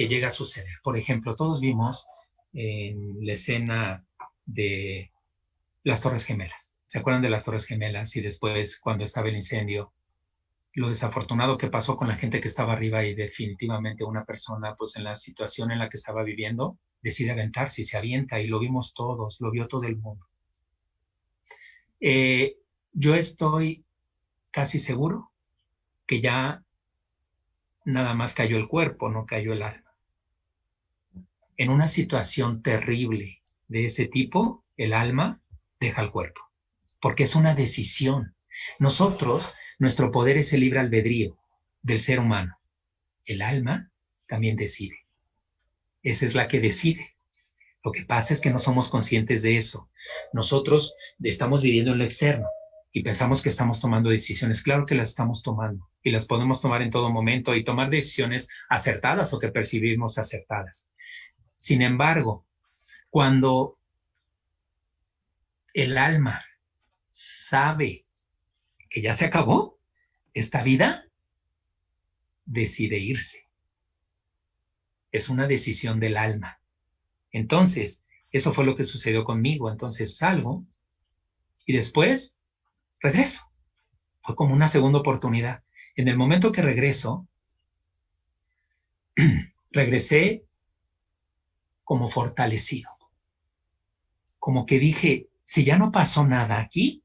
llega a suceder. Por ejemplo, todos vimos en la escena de las Torres Gemelas. ¿Se acuerdan de las Torres Gemelas? Y después, cuando estaba el incendio, lo desafortunado que pasó con la gente que estaba arriba y definitivamente una persona, pues en la situación en la que estaba viviendo, decide aventarse y se avienta y lo vimos todos, lo vio todo el mundo. Yo estoy casi seguro que ya nada más cayó el cuerpo, no cayó el alma. En una situación terrible de ese tipo, el alma deja el cuerpo, porque es una decisión. Nosotros, nuestro poder es el libre albedrío del ser humano. El alma también decide. Esa es la que decide. Lo que pasa es que no somos conscientes de eso. Nosotros estamos viviendo en lo externo y pensamos que estamos tomando decisiones. Claro que las estamos tomando y las podemos tomar en todo momento y tomar decisiones acertadas o que percibimos acertadas. Sin embargo, cuando el alma sabe que ya se acabó esta vida, decide irse. Es una decisión del alma. Entonces, eso fue lo que sucedió conmigo. Entonces salgo y después regreso. Fue como una segunda oportunidad. En el momento que regreso, regresé como fortalecido. Como que dije, si ya no pasó nada aquí,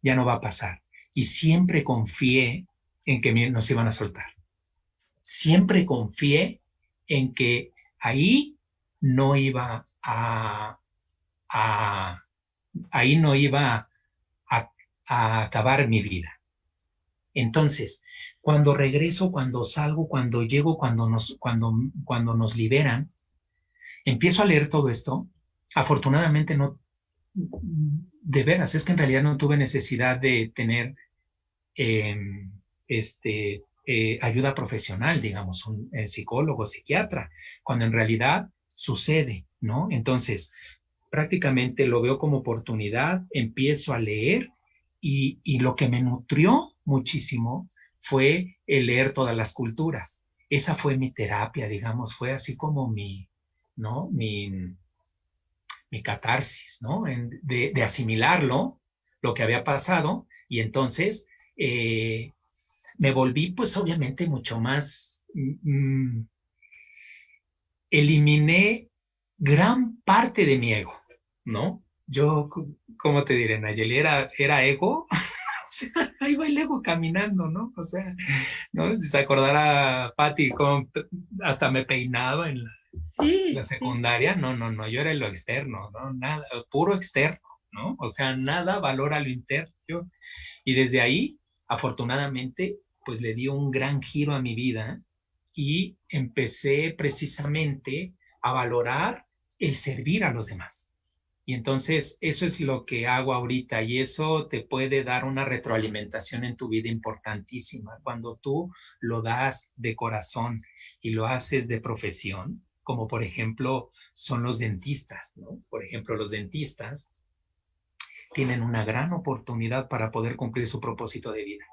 ya no va a pasar. Y siempre confié en que nos iban a soltar. Siempre confié en que ahí no iba ahí no iba a acabar mi vida. Entonces, cuando regreso, cuando salgo, cuando llego, cuando nos liberan, empiezo a leer todo esto. Afortunadamente no, de veras, es que en realidad no tuve necesidad de tener ayuda profesional, digamos, un psicólogo, psiquiatra, cuando en realidad sucede, ¿no? Entonces, prácticamente lo veo como oportunidad, empiezo a leer y lo que me nutrió muchísimo fue el leer todas las culturas. Esa fue mi terapia, digamos, fue así como ¿no? mi catarsis, ¿no? De asimilarlo, lo que había pasado, y entonces me volví, pues obviamente, mucho más, eliminé gran parte de mi ego, ¿no? Yo, ¿cómo te diré, Nayeli? Era ego, o sea, ahí va el ego caminando, ¿no? O sea, ¿no? Si se acordara Patti, hasta me peinaba en la secundaria, no, yo era lo externo, ¿no? Nada, puro externo, ¿no? O sea, nada valora lo interno. Y desde ahí, afortunadamente, pues le dio un gran giro a mi vida y empecé precisamente a valorar el servir a los demás. Y entonces eso es lo que hago ahorita y eso te puede dar una retroalimentación en tu vida importantísima. Cuando tú lo das de corazón y lo haces de profesión, como por ejemplo son los dentistas, ¿no? Por ejemplo, los dentistas tienen una gran oportunidad para poder cumplir su propósito de vida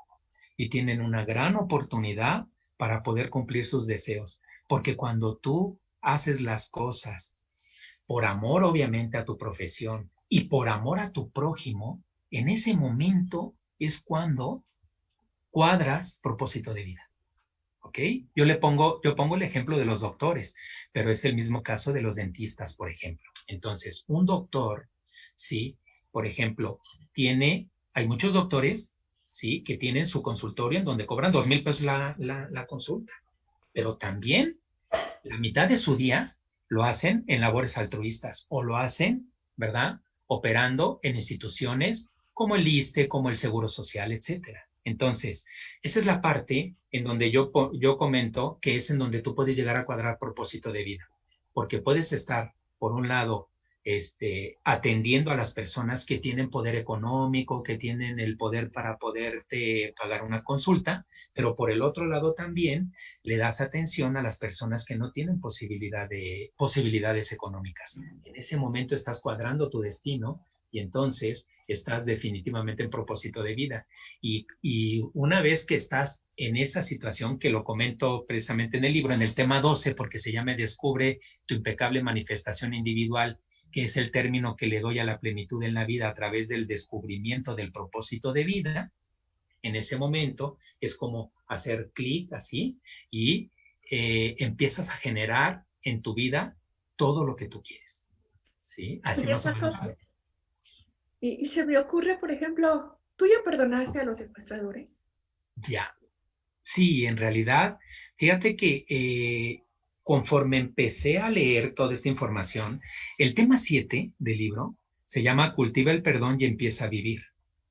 y tienen una gran oportunidad para poder cumplir sus deseos. Porque cuando tú haces las cosas por amor, obviamente, a tu profesión y por amor a tu prójimo, en ese momento es cuando cuadras propósito de vida. ¿Ok? Yo pongo el ejemplo de los doctores, pero es el mismo caso de los dentistas, por ejemplo. Entonces, un doctor, sí, por ejemplo, hay muchos doctores, sí, que tienen su consultorio en donde cobran 2,000 pesos la consulta, pero también la mitad de su día lo hacen en labores altruistas o lo hacen, ¿verdad?, operando en instituciones como el ISSSTE, como el Seguro Social, etcétera. Entonces, esa es la parte en donde yo comento que es en donde tú puedes llegar a cuadrar propósito de vida, porque puedes estar, por un lado, atendiendo a las personas que tienen poder económico, que tienen el poder para poderte pagar una consulta, pero por el otro lado también le das atención a las personas que no tienen posibilidades económicas. En ese momento estás cuadrando tu destino y entonces estás definitivamente en propósito de vida. Y una vez que estás en esa situación, que lo comento precisamente en el libro, en el tema 12, porque se llama Descubre tu impecable manifestación individual, que es el término que le doy a la plenitud en la vida a través del descubrimiento del propósito de vida, en ese momento es como hacer clic así y empiezas a generar en tu vida todo lo que tú quieres. ¿Sí? Así Oye, más o menos. Paco, y se me ocurre, por ejemplo, ¿tú ya perdonaste a los secuestradores? Ya. Sí, en realidad, fíjate que conforme empecé a leer toda esta información, el tema 7 del libro se llama Cultiva el perdón y empieza a vivir,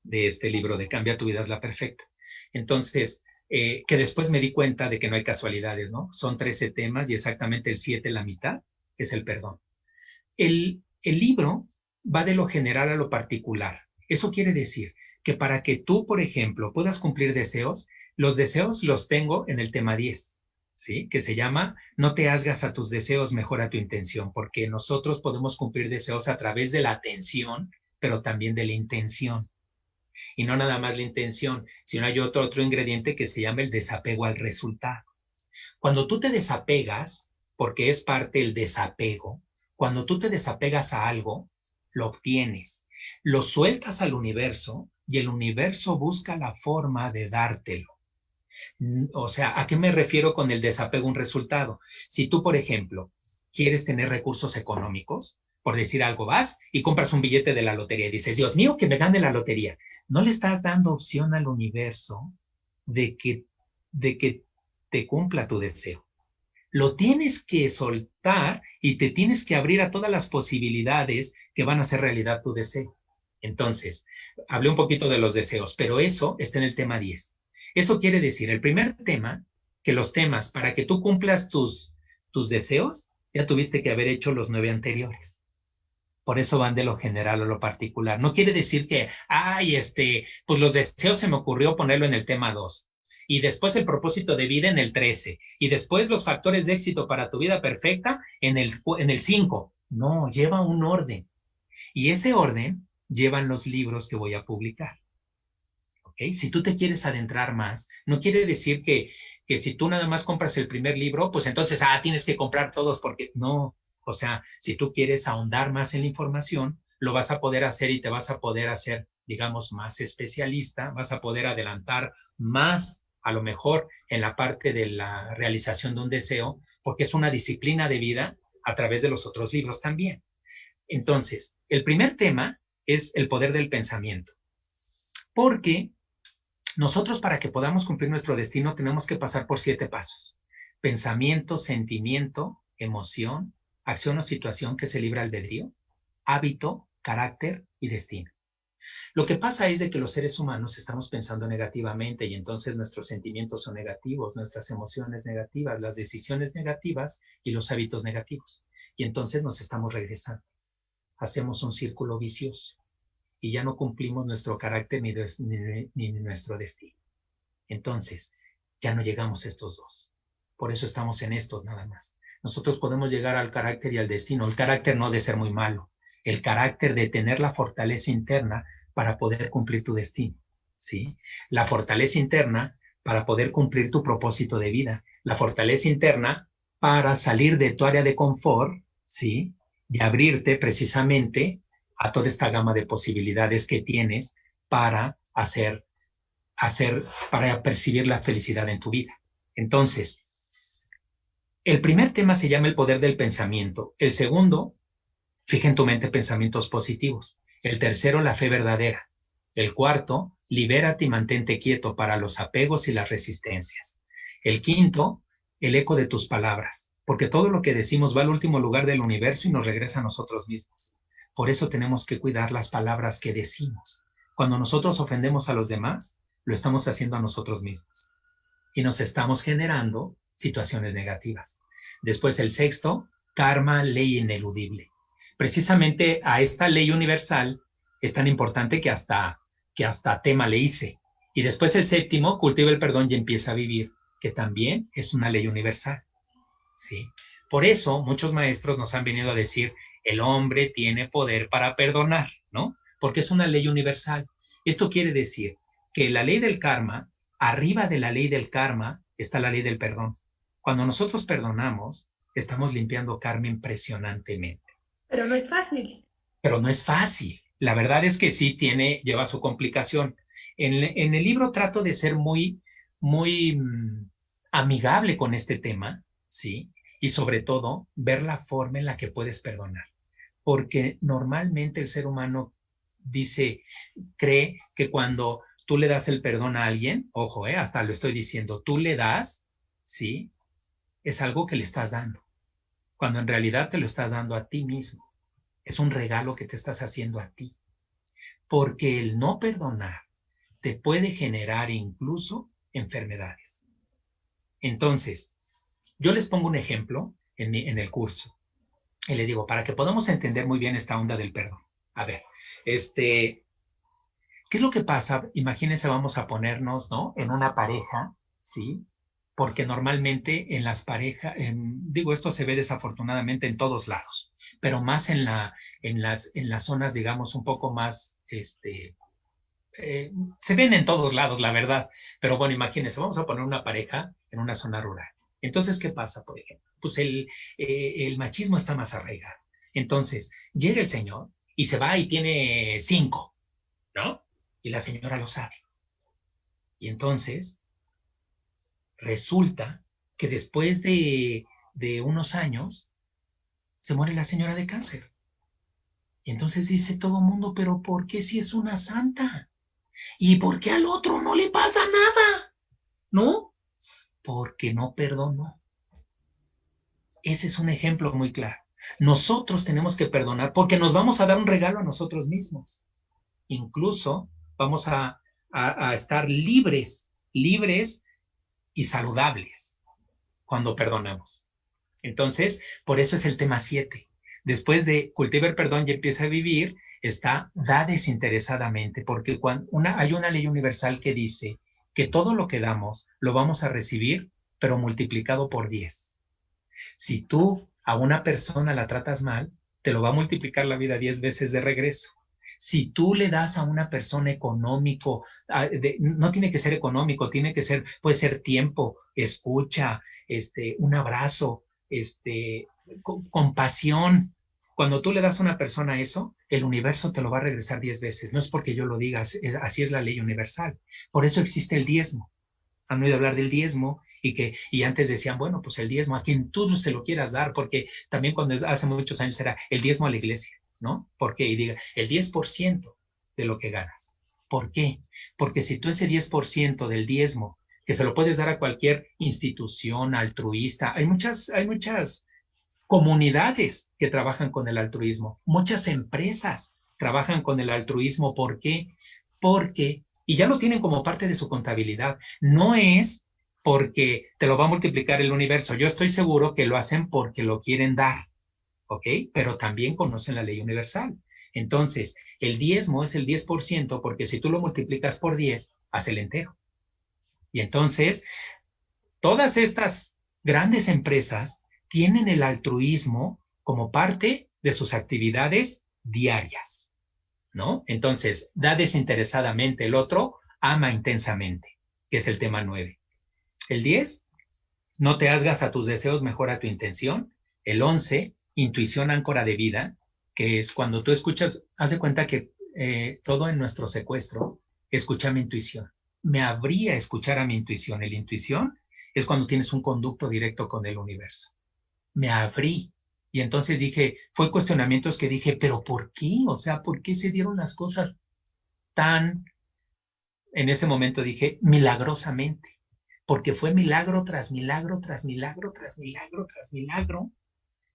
de este libro de Cambia tu vida es la perfecta. Entonces, que después me di cuenta de que no hay casualidades, ¿no? Son 13 temas y exactamente el 7, la mitad, es el perdón. El libro va de lo general a lo particular. Eso quiere decir que para que tú, por ejemplo, puedas cumplir deseos, los deseos los tengo en el tema 10, ¿sí? Que se llama No te asgas a tus deseos, mejora tu intención, porque nosotros podemos cumplir deseos a través de la atención, pero también de la intención. Y no nada más la intención, sino hay otro ingrediente que se llama el desapego al resultado. Cuando tú te desapegas, porque es parte del desapego, cuando tú te desapegas a algo, lo obtienes, lo sueltas al universo y el universo busca la forma de dártelo. O sea, ¿a qué me refiero con el desapego a un resultado? Si tú, por ejemplo, quieres tener recursos económicos, por decir algo, vas y compras un billete de la lotería y dices, Dios mío, que me gane la lotería. No le estás dando opción al universo de que te cumpla tu deseo. Lo tienes que soltar y te tienes que abrir a todas las posibilidades que van a hacer realidad tu deseo. Entonces, hablé un poquito de los deseos, pero eso está en el tema 10. Eso quiere decir, el primer tema, que los temas para que tú cumplas tus deseos, ya tuviste que haber hecho los 9 anteriores. Por eso van de lo general a lo particular. No quiere decir que, pues los deseos se me ocurrió ponerlo en el tema 2. Y después el propósito de vida en el 13. Y después los factores de éxito para tu vida perfecta en el 5. No, lleva un orden. Y ese orden llevan los libros que voy a publicar. ¿Okay? Si tú te quieres adentrar más, no quiere decir que si tú nada más compras el primer libro, pues entonces, tienes que comprar todos porque no. O sea, si tú quieres ahondar más en la información, lo vas a poder hacer y te vas a poder hacer, digamos, más especialista, vas a poder adelantar más, a lo mejor, en la parte de la realización de un deseo, porque es una disciplina de vida a través de los otros libros también. Entonces, el primer tema es el poder del pensamiento, porque nosotros, para que podamos cumplir nuestro destino, tenemos que pasar por 7 pasos: pensamiento, sentimiento, emoción, acción o situación que se libre albedrío, hábito, carácter y destino. Lo que pasa es de que los seres humanos estamos pensando negativamente y entonces nuestros sentimientos son negativos, nuestras emociones negativas, las decisiones negativas y los hábitos negativos. Y entonces nos estamos regresando. Hacemos un círculo vicioso y ya no cumplimos nuestro carácter ni nuestro destino. Entonces, ya no llegamos a estos dos. Por eso estamos en estos nada más. Nosotros podemos llegar al carácter y al destino. El carácter no de ser muy malo, el carácter de tener la fortaleza interna para poder cumplir tu destino, ¿sí? La fortaleza interna para poder cumplir tu propósito de vida, la fortaleza interna para salir de tu área de confort, ¿sí? Y abrirte precisamente a toda esta gama de posibilidades que tienes para para percibir la felicidad en tu vida. Entonces, el primer tema se llama el poder del pensamiento. El segundo, fija en tu mente pensamientos positivos. El tercero, la fe verdadera. El cuarto, libérate y mantente quieto para los apegos y las resistencias. El quinto, el eco de tus palabras, porque todo lo que decimos va al último lugar del universo y nos regresa a nosotros mismos. Por eso tenemos que cuidar las palabras que decimos. Cuando nosotros ofendemos a los demás, lo estamos haciendo a nosotros mismos y nos estamos generando situaciones negativas. Después el sexto, karma, ley ineludible. precisamente a esta ley universal es tan importante que hasta tema le hice. Y después el séptimo, cultiva el perdón y empieza a vivir, que también es una ley universal. ¿Sí? Por eso muchos maestros nos han venido a decir, el hombre tiene poder para perdonar, ¿no? Porque es una ley universal. Esto quiere decir que la ley del karma, arriba de la ley del karma está la ley del perdón. Cuando nosotros perdonamos, estamos limpiando karma impresionantemente. Pero no es fácil. Pero no es fácil. La verdad es que sí lleva su complicación. En el libro trato de ser muy amigable con este tema, ¿sí? Y sobre todo, ver la forma en la que puedes perdonar. Porque normalmente el ser humano cree que cuando tú le das el perdón a alguien, ojo, hasta lo estoy diciendo, tú le das, ¿sí? Es algo que le estás dando. Cuando en realidad te lo estás dando a ti mismo. Es un regalo que te estás haciendo a ti. Porque el no perdonar te puede generar incluso enfermedades. Entonces, yo les pongo un ejemplo en el curso. Y les digo, para que podamos entender muy bien esta onda del perdón. A ver, ¿qué es lo que pasa? Imagínense, vamos a ponernos, ¿no? En una pareja, ¿sí? Porque normalmente en las parejas, esto se ve desafortunadamente en todos lados, pero más en las zonas, digamos, un poco más, se ven en todos lados, la verdad. Pero bueno, imagínense, vamos a poner una pareja en una zona rural. Entonces, ¿qué pasa, por ejemplo? Pues el machismo está más arraigado. Entonces, llega el señor y se va y tiene 5, ¿no? Y la señora lo sabe. Y entonces, resulta que después de unos años, se muere la señora de cáncer. Y entonces dice todo el mundo, pero ¿por qué si es una santa? ¿Y por qué al otro no le pasa nada? ¿No? Porque no perdonó. Ese es un ejemplo muy claro. Nosotros tenemos que perdonar porque nos vamos a dar un regalo a nosotros mismos. Incluso vamos a estar libres y saludables cuando perdonamos. Entonces, por eso es el tema 7. Después de cultiva el perdón y empieza a vivir, está da desinteresadamente, porque hay una ley universal que dice que todo lo que damos lo vamos a recibir, pero multiplicado por 10. Si tú a una persona la tratas mal, te lo va a multiplicar la vida 10 veces de regreso. Si tú le das a una persona económico, no tiene que ser económico, puede ser tiempo, escucha, un abrazo, compasión. Cuando tú le das a una persona eso, el universo te lo va a regresar 10 veces. No es porque yo lo diga, así es la ley universal. Por eso existe el diezmo. Han oído hablar del diezmo y antes decían, bueno, pues el diezmo a quien tú se lo quieras dar, porque también hace muchos años era el diezmo a la iglesia, ¿no? Porque y diga, el 10% de lo que ganas. ¿Por qué? Porque si tú ese 10% del diezmo, que se lo puedes dar a cualquier institución altruista, hay muchas comunidades que trabajan con el altruismo, muchas empresas trabajan con el altruismo. ¿Por qué? Porque, y ya lo tienen como parte de su contabilidad, no es porque te lo va a multiplicar el universo. Yo estoy seguro que lo hacen porque lo quieren dar, ¿ok? Pero también conocen la ley universal. Entonces, el diezmo es el 10% porque si tú lo multiplicas por 10, hace el entero. Y entonces, todas estas grandes empresas tienen el altruismo como parte de sus actividades diarias, ¿no? Entonces, da desinteresadamente. El otro ama intensamente, que es el tema 9. El 10, no te hasgas a tus deseos, mejora tu intención. El 11, intuición áncora de vida, que es cuando tú escuchas, haz de cuenta que todo en nuestro secuestro, escucha mi intuición. Me abrí a escuchar a mi intuición. La intuición es cuando tienes un conducto directo con el universo. Me abrí. Y entonces fue cuestionamientos que dije, ¿pero por qué? O sea, ¿por qué se dieron las cosas en ese momento dije, milagrosamente? Porque fue milagro tras milagro, tras milagro, tras milagro, tras milagro.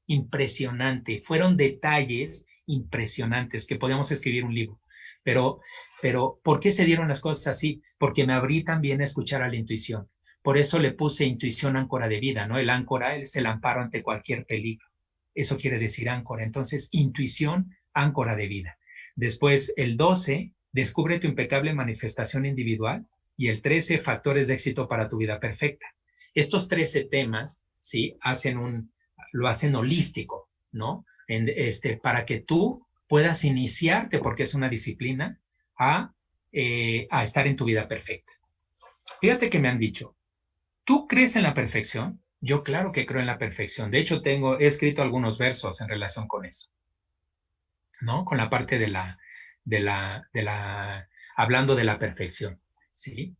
Impresionante. Fueron detalles impresionantes que podíamos escribir un libro. Pero, ¿por qué se dieron las cosas así? Porque me abrí también a escuchar a la intuición. Por eso le puse intuición áncora de vida, ¿no? El áncora es el amparo ante cualquier peligro. eso quiere decir áncora. Entonces, intuición, áncora de vida. Después, el 12, descubre tu impecable manifestación individual. Y el 13, factores de éxito para tu vida perfecta. Estos 13 temas, ¿sí? Lo hacen holístico, ¿no? Para que tú puedas iniciarte, porque es una disciplina, a estar en tu vida perfecta. Fíjate que me han dicho, ¿tú crees en la perfección? Yo claro que creo en la perfección. De hecho, he escrito algunos versos en relación con eso, ¿no? Con la parte hablando de la perfección, ¿sí?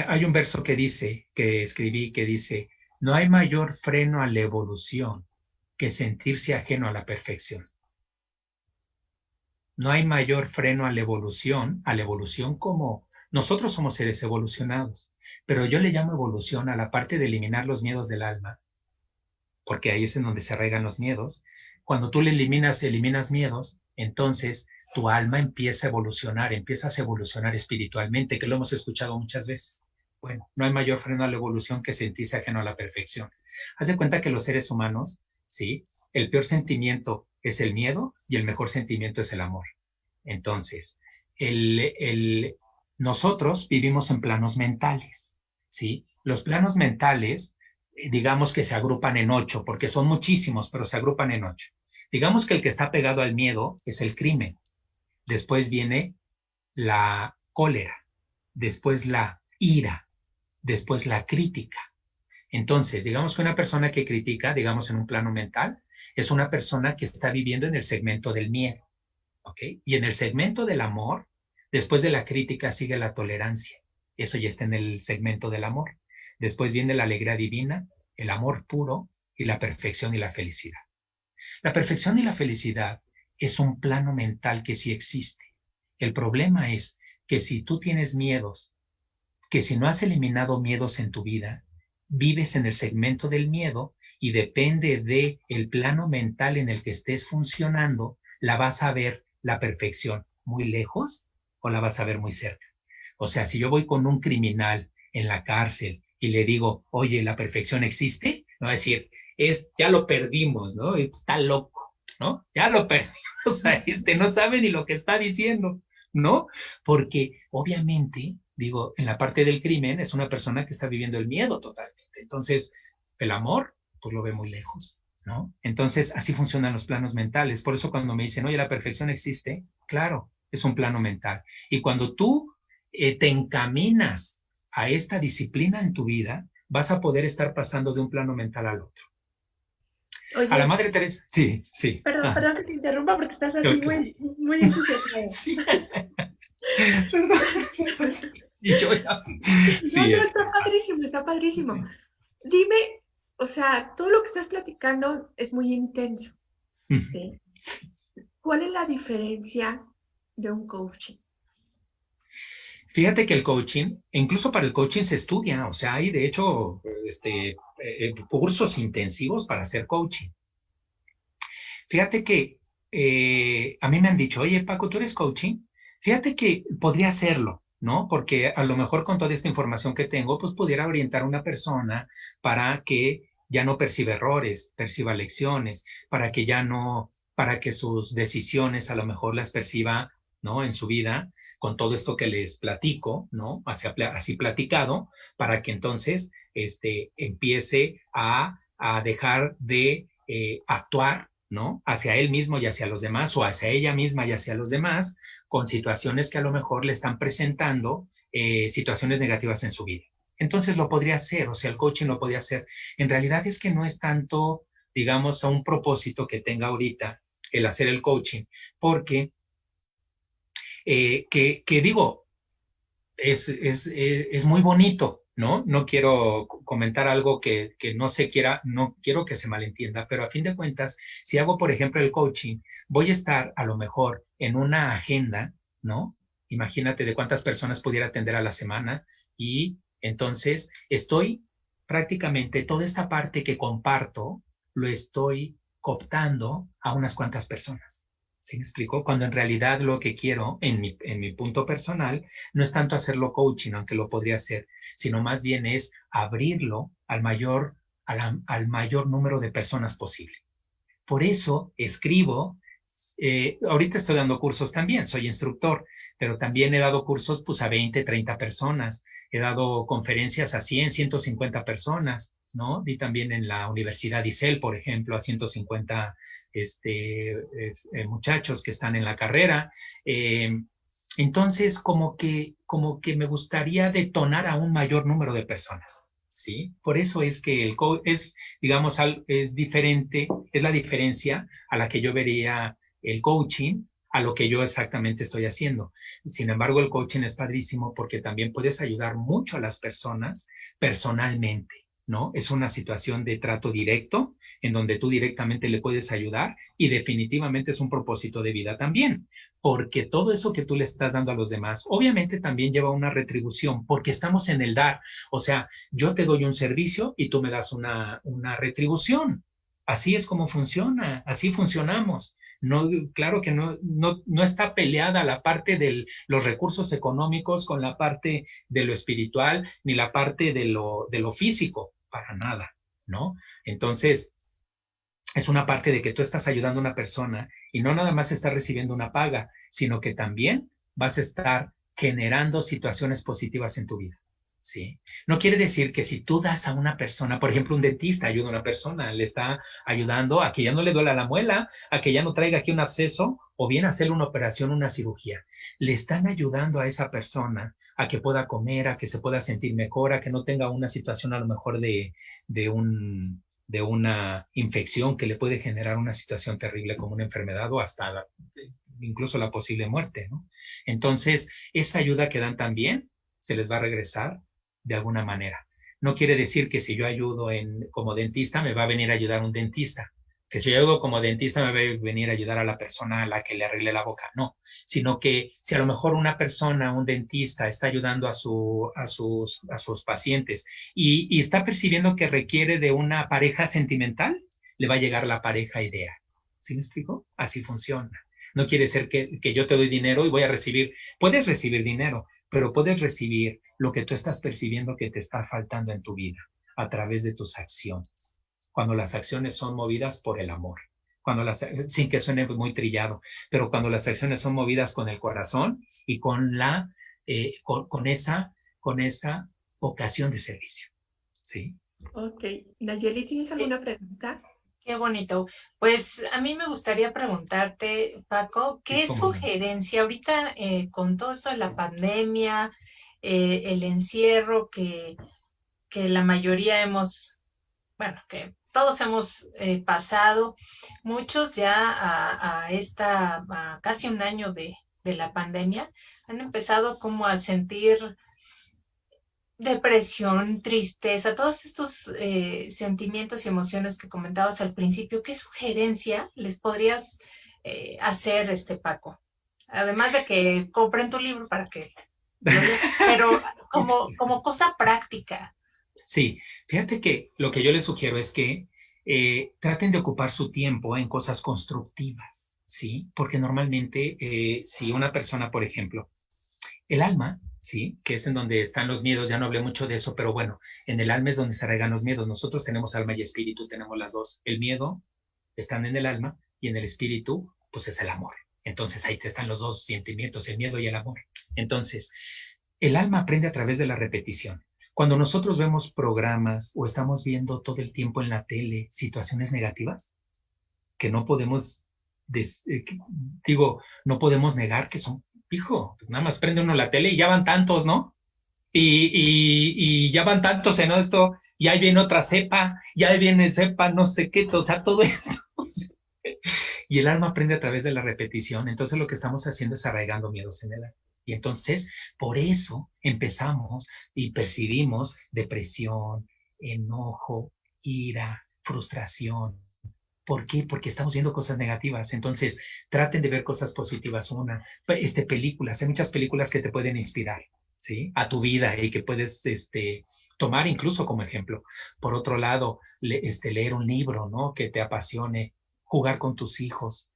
Hay un verso que escribí, que dice, no hay mayor freno a la evolución que sentirse ajeno a la perfección. No hay mayor freno a la evolución como nosotros somos seres evolucionados, pero yo le llamo evolución a la parte de eliminar los miedos del alma, porque ahí es en donde se arraigan los miedos. Cuando tú le eliminas miedos, entonces tu alma empiezas a evolucionar espiritualmente, que lo hemos escuchado muchas veces. Bueno, no hay mayor freno a la evolución que sentirse ajeno a la perfección. Haz de cuenta que los seres humanos, ¿sí? El peor sentimiento es el miedo y el mejor sentimiento es el amor. Entonces, nosotros vivimos en planos mentales, ¿sí? Los planos mentales, digamos que se agrupan en 8, porque son muchísimos, pero se agrupan en 8. Digamos que el que está pegado al miedo es el crimen. Después viene la cólera, después la ira, después la crítica. Entonces, digamos que una persona que critica, digamos en un plano mental, es una persona que está viviendo en el segmento del miedo, ¿ok? Y en el segmento del amor, después de la crítica sigue la tolerancia. Eso ya está en el segmento del amor. Después viene la alegría divina, el amor puro y la perfección y la felicidad. La perfección y la felicidad es un plano mental que sí existe. El problema es que si tú tienes miedos, que si no has eliminado miedos en tu vida, vives en el segmento del miedo y depende de el plano mental en el que estés funcionando, la vas a ver la perfección muy lejos o la vas a ver muy cerca. O sea, si yo voy con un criminal en la cárcel y le digo, oye, ¿la perfección existe? Me va a decir, ya lo perdimos, ¿no? Está loco, ¿no? Ya lo perdimos, o sea, no sabe ni lo que está diciendo, ¿no? Porque obviamente, digo, en la parte del crimen es una persona que está viviendo el miedo totalmente. Entonces, el amor, pues lo ve muy lejos, ¿no? Entonces, así funcionan los planos mentales. Por eso cuando me dicen, oye, ¿la perfección existe? Claro, es un plano mental. Y cuando tú te encaminas a esta disciplina en tu vida, vas a poder estar pasando de un plano mental al otro. Oye, a la Madre Teresa, sí, sí. Perdón que te interrumpa porque estás así muy entusiasmado. Sí. Perdón, pero sí. Y yo ya. Sí, No, está padrísimo. Dime, o sea, todo lo que estás platicando es muy intenso, ¿sí? ¿Cuál es la diferencia de un coaching? Fíjate que el coaching, incluso para el coaching se estudia, o sea, hay de hecho cursos intensivos para hacer coaching. Fíjate que a mí me han dicho, oye, Paco, ¿tú eres coaching? Fíjate que podría hacerlo, ¿no? Porque a lo mejor con toda esta información que tengo, pues pudiera orientar a una persona para que ya no perciba errores, perciba lecciones, para que sus decisiones a lo mejor las perciba, ¿no? En su vida, con todo esto que les platico, ¿no? Así platicado, para que entonces empiece a dejar de actuar, ¿no? Hacia él mismo y hacia los demás, o hacia ella misma y hacia los demás, con situaciones que a lo mejor le están presentando situaciones negativas en su vida. Entonces lo podría hacer, o sea, el coaching lo podría hacer. En realidad es que no es tanto, digamos, a un propósito que tenga ahorita el hacer el coaching, porque que digo, es muy bonito, ¿no? No quiero comentar algo que no quiero que se malentienda, pero a fin de cuentas, si hago, por ejemplo, el coaching, voy a estar a lo mejor en una agenda, ¿no? Imagínate de cuántas personas pudiera atender a la semana y entonces estoy prácticamente toda esta parte que comparto, lo estoy cooptando a unas cuantas personas. ¿Sí me explico? Cuando en realidad lo que quiero, en mi punto personal, no es tanto hacerlo coaching, aunque lo podría hacer, sino más bien es abrirlo al mayor al mayor número de personas posible. Por eso escribo. Ahorita estoy dando cursos también, soy instructor, pero también he dado cursos pues a 20, 30 personas, he dado conferencias a 100, 150 personas, ¿no? Di también en la Universidad ISEL, por ejemplo, a 150 muchachos que están en la carrera. Entonces, como que me gustaría detonar a un mayor número de personas. ¿Sí? Por eso es que el coach es, digamos, es diferente, es la diferencia a la que yo vería el coaching a lo que yo exactamente estoy haciendo. Sin embargo, el coaching es padrísimo porque también puedes ayudar mucho a las personas personalmente, ¿no? Es una situación de trato directo en donde tú directamente le puedes ayudar y definitivamente es un propósito de vida también, porque todo eso que tú le estás dando a los demás, obviamente también lleva una retribución, porque estamos en el dar. O sea, yo te doy un servicio y tú me das una retribución. Así es como funciona, así funcionamos. No, claro que no está peleada la parte de los recursos económicos con la parte de lo espiritual, ni la parte de lo físico, para nada, ¿no? Entonces, es una parte de que tú estás ayudando a una persona y no nada más estás recibiendo una paga, sino que también vas a estar generando situaciones positivas en tu vida. ¿Sí? No quiere decir que si tú das a una persona, por ejemplo, un dentista ayuda a una persona, le está ayudando a que ya no le duela la muela, a que ya no traiga aquí un absceso, o bien hacerle una operación, una cirugía. Le están ayudando a esa persona a que pueda comer, a que se pueda sentir mejor, a que no tenga una situación a lo mejor de una infección que le puede generar una situación terrible como una enfermedad o hasta incluso la posible muerte, ¿no? Entonces, esa ayuda que dan también se les va a regresar de alguna manera. No quiere decir que si yo ayudo como dentista, me va a venir a ayudar un dentista. Que si yo ayudo como dentista, me va a venir a ayudar a la persona a la que le arregle la boca. No, sino que si a lo mejor una persona, un dentista, está ayudando a sus pacientes y está percibiendo que requiere de una pareja sentimental, le va a llegar la pareja ideal. ¿Sí me explico? Así funciona. No quiere ser que yo te doy dinero y voy a recibir. Puedes recibir dinero, pero puedes recibir lo que tú estás percibiendo que te está faltando en tu vida a través de tus acciones. Cuando las acciones son movidas por el amor, sin que suene muy trillado, pero cuando las acciones son movidas con el corazón y con esa vocación de servicio. ¿Sí? Ok. Nayeli, ¿tienes alguna pregunta? Qué bonito. Pues a mí me gustaría preguntarte, Paco, ¿qué sugerencia ahorita con todo eso de la pandemia, el encierro que la mayoría que todos hemos pasado, muchos ya a casi un año de la pandemia, han empezado como a sentir depresión, tristeza, todos estos sentimientos y emociones que comentabas al principio? ¿Qué sugerencia les podrías hacer, Paco? Además de que compren tu libro para que lo lean, pero como cosa práctica. Sí, fíjate que lo que yo les sugiero es que traten de ocupar su tiempo en cosas constructivas, ¿sí? Porque normalmente si una persona, por ejemplo, el alma, ¿sí? Que es en donde están los miedos, ya no hablé mucho de eso, pero bueno, en el alma es donde se arraigan los miedos. Nosotros tenemos alma y espíritu, tenemos las dos. El miedo están en el alma y en el espíritu, pues es el amor. Entonces ahí están los dos sentimientos, el miedo y el amor. Entonces, el alma aprende a través de la repetición. Cuando nosotros vemos programas o estamos viendo todo el tiempo en la tele situaciones negativas, que no podemos, no podemos negar que son, hijo, pues nada más prende uno la tele y ya van tantos, ¿no? Y ya van tantos en esto, y ahí viene otra cepa, y ahí viene cepa, no sé qué, o sea, todo esto. Y el alma aprende a través de la repetición, entonces lo que estamos haciendo es arraigando miedos en el alma. Y entonces, por eso empezamos y percibimos depresión, enojo, ira, frustración. ¿Por qué? Porque estamos viendo cosas negativas. Entonces, traten de ver cosas positivas. Películas, hay muchas películas que te pueden inspirar, ¿sí? A tu vida y que puedes, tomar incluso como ejemplo. Por otro lado, leer un libro, ¿no? Que te apasione, jugar con tus hijos,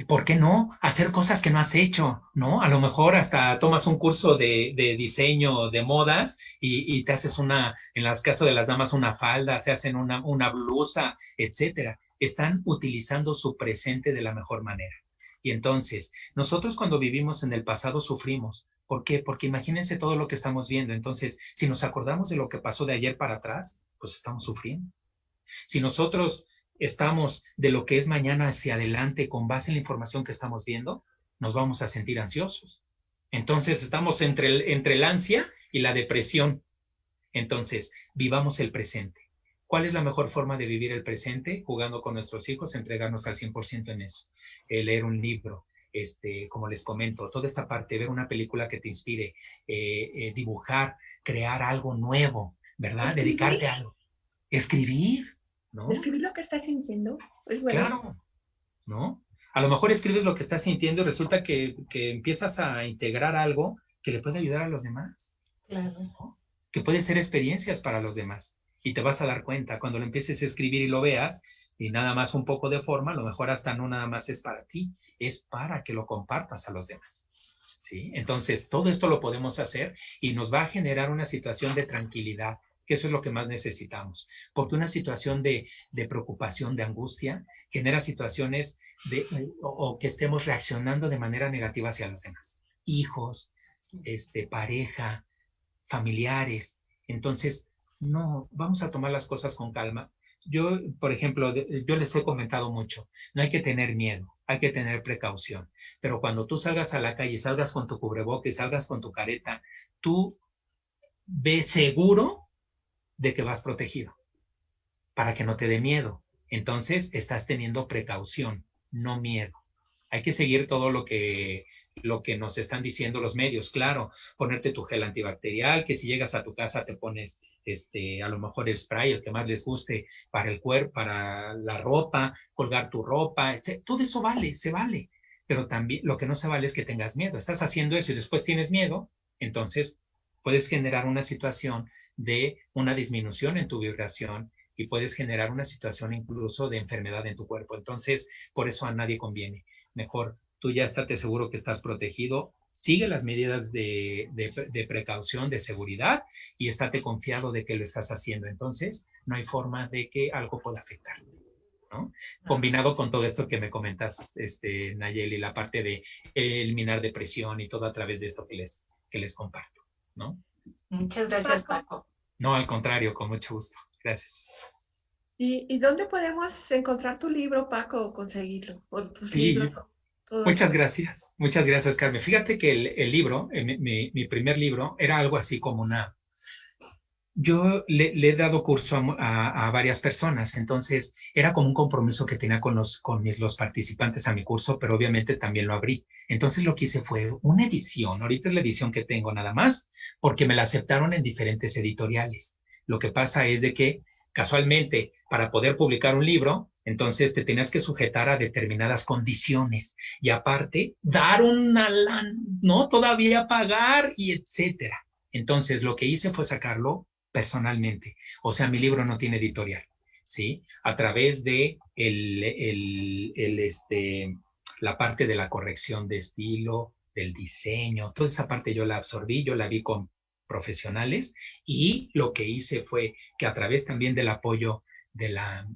¿por qué no? Hacer cosas que no has hecho, ¿no? A lo mejor hasta tomas un curso de diseño de modas y te haces en las casos de las damas, una falda, se hacen una blusa, etcétera. Están utilizando su presente de la mejor manera. Y entonces, nosotros cuando vivimos en el pasado sufrimos. ¿Por qué? Porque imagínense todo lo que estamos viendo. Entonces, si nos acordamos de lo que pasó de ayer para atrás, pues estamos sufriendo. Si nosotros estamos de lo que es mañana hacia adelante con base en la información que estamos viendo, nos vamos a sentir ansiosos. Entonces estamos entre el ansia y la depresión. Entonces, vivamos el presente. ¿Cuál es la mejor forma de vivir el presente? Jugando con nuestros hijos, entregarnos al 100% en eso. Leer un libro, como les comento, toda esta parte, ver una película que te inspire, dibujar, crear algo nuevo, ¿verdad? Escribir. Dedicarte a algo. Escribir, ¿no? Escribir lo que estás sintiendo. Pues bueno. Claro, ¿no? A lo mejor escribes lo que estás sintiendo y resulta que empiezas a integrar algo que le puede ayudar a los demás. Claro. ¿No? Que puede ser experiencias para los demás. Y te vas a dar cuenta cuando lo empieces a escribir y lo veas, y nada más un poco de forma, a lo mejor hasta no nada más es para ti, es para que lo compartas a los demás. ¿Sí? Entonces, todo esto lo podemos hacer y nos va a generar una situación de tranquilidad, que eso es lo que más necesitamos. Porque una situación de preocupación, de angustia, genera situaciones o que estemos reaccionando de manera negativa hacia los demás. Hijos, pareja, familiares. Entonces, no, vamos a tomar las cosas con calma. Yo, por ejemplo, yo les he comentado mucho, no hay que tener miedo, hay que tener precaución. Pero cuando tú salgas a la calle, salgas con tu cubrebocas, salgas con tu careta, tú ves seguro de que vas protegido, para que no te dé miedo. Entonces, estás teniendo precaución, no miedo. Hay que seguir todo lo que nos están diciendo los medios, claro, ponerte tu gel antibacterial, que si llegas a tu casa te pones a lo mejor el spray, el que más les guste para el cuerpo, para la ropa, colgar tu ropa, etc. Todo eso vale, se vale, pero también lo que no se vale es que tengas miedo. Estás haciendo eso y después tienes miedo, entonces puedes generar una situación de una disminución en tu vibración y puedes generar una situación incluso de enfermedad en tu cuerpo. Entonces, por eso a nadie conviene. Mejor tú ya estate seguro que estás protegido, sigue las medidas de precaución, de seguridad y estate confiado de que lo estás haciendo. Entonces, no hay forma de que algo pueda afectarte, ¿no? Combinado con todo esto que me comentas, Nayeli, la parte de eliminar depresión y todo a través de esto que les comparto, ¿no? Muchas gracias, Paco. No, al contrario, con mucho gusto. Gracias. ¿Y dónde podemos encontrar tu libro, Paco, o conseguirlo? O tus Sí, libros. muchas gracias, Carmen. Fíjate que el libro, mi primer libro, era algo así como yo le he dado curso a varias personas, entonces era como un compromiso que tenía con los participantes a mi curso, pero obviamente también lo abrí. Entonces lo que hice fue una edición, ahorita es la edición que tengo nada más, porque me la aceptaron en diferentes editoriales. Lo que pasa es de que casualmente para poder publicar un libro, entonces te tenías que sujetar a determinadas condiciones y aparte dar ¿no? Todavía pagar y etcétera. Entonces lo que hice fue sacarlo personalmente. O sea, mi libro no tiene editorial, ¿sí? A través de la parte de la corrección de estilo, del diseño, toda esa parte yo la absorbí, yo la vi con profesionales y lo que hice fue que a través también del apoyo de la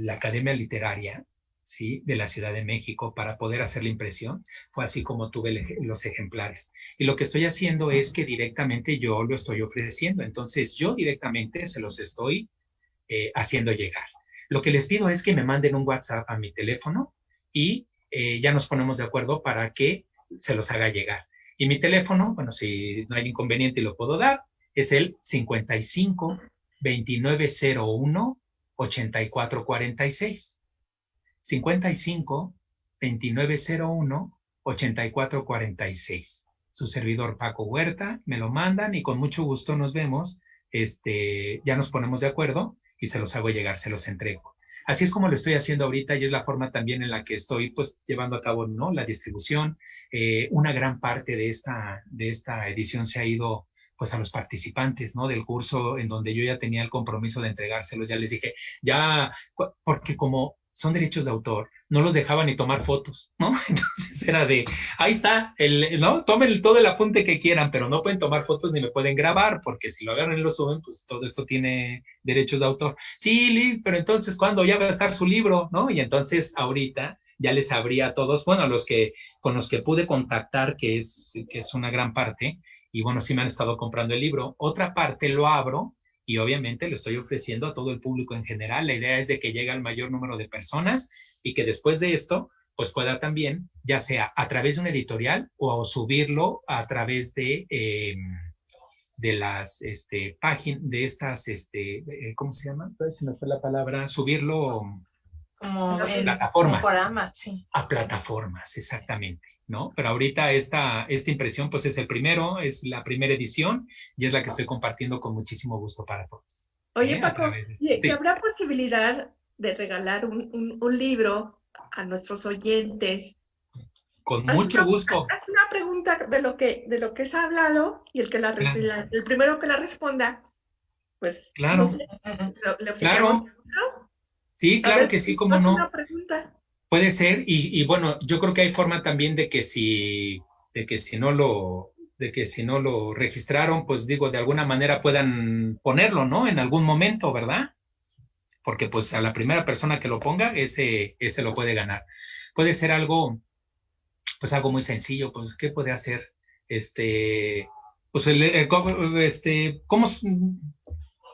Academia Literaria, ¿sí? De la Ciudad de México para poder hacer la impresión, fue así como tuve los ejemplares. Y lo que estoy haciendo es que directamente yo lo estoy ofreciendo, entonces yo directamente se los estoy haciendo llegar. Lo que les pido es que me manden un WhatsApp a mi teléfono y ya nos ponemos de acuerdo para que se los haga llegar. Y mi teléfono, bueno, si no hay inconveniente y lo puedo dar, es el 55 2901 8446. 55 2901 8446. Su servidor Paco Huerta, me lo mandan y con mucho gusto nos vemos. Ya nos ponemos de acuerdo y se los hago llegar, se los entrego. Así es como lo estoy haciendo ahorita y es la forma también en la que estoy pues llevando a cabo, ¿no? La distribución. Una gran parte de esta edición se ha ido pues a los participantes, ¿no? Del curso en donde yo ya tenía el compromiso de entregárselos, ya les dije, ya, porque como son derechos de autor, no los dejaban ni tomar fotos, ¿no? Entonces era de, ahí está, ¿no? Tomen todo el apunte que quieran, pero no pueden tomar fotos ni me pueden grabar, porque si lo agarran y lo suben, pues todo esto tiene derechos de autor. Sí, Liz, pero entonces, ¿cuándo ya va a estar su libro, no? Y entonces ahorita ya les abría a todos, bueno, con los que pude contactar, que es una gran parte, y bueno, sí me han estado comprando el libro. Otra parte lo abro y obviamente lo estoy ofreciendo a todo el público en general. La idea es de que llegue al mayor número de personas y que después de esto, pues pueda también, ya sea a través de una editorial o subirlo a través de las páginas, de estas, ¿cómo se llama? Se me fue la palabra, subirlo como a plataformas. Programa, sí. A plataformas, exactamente, ¿no? Pero ahorita esta impresión, pues es es la primera edición y es la que estoy compartiendo con muchísimo gusto para todos. Oye, Paco, ¿y sí. habrá posibilidad de regalar un libro a nuestros oyentes? Con mucho gusto. Haz una pregunta de lo que se ha hablado y el primero que la responda, pues, claro. no sé, le obsequiamos. Claro. Sí, claro que sí, cómo no. Una pregunta. Puede ser, y bueno, yo creo que hay forma también de que si no lo registraron, pues digo, de alguna manera puedan ponerlo, ¿no? En algún momento, ¿verdad? Porque pues a la primera persona que lo ponga, ese lo puede ganar. Puede ser algo muy sencillo, pues, ¿qué puede hacer? ¿Cómo?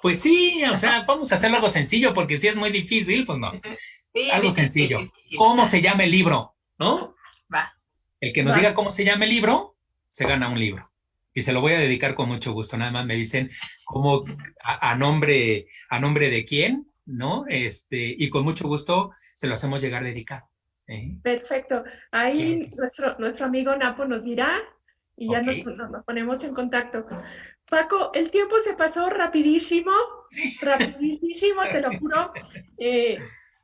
Pues sí, o sea, vamos a hacerlo algo sencillo, porque si es muy difícil, pues no. Sí, algo sencillo. ¿Cómo se llama el libro? ¿No? Va. El que nos diga cómo se llama el libro, se gana un libro. Y se lo voy a dedicar con mucho gusto. Nada más me dicen cómo, a nombre de quién, ¿no? Y con mucho gusto se lo hacemos llegar dedicado. Perfecto. Ahí nuestro amigo Napo nos dirá y ya nos ponemos en contacto. Paco, el tiempo se pasó rapidísimo, te lo juro.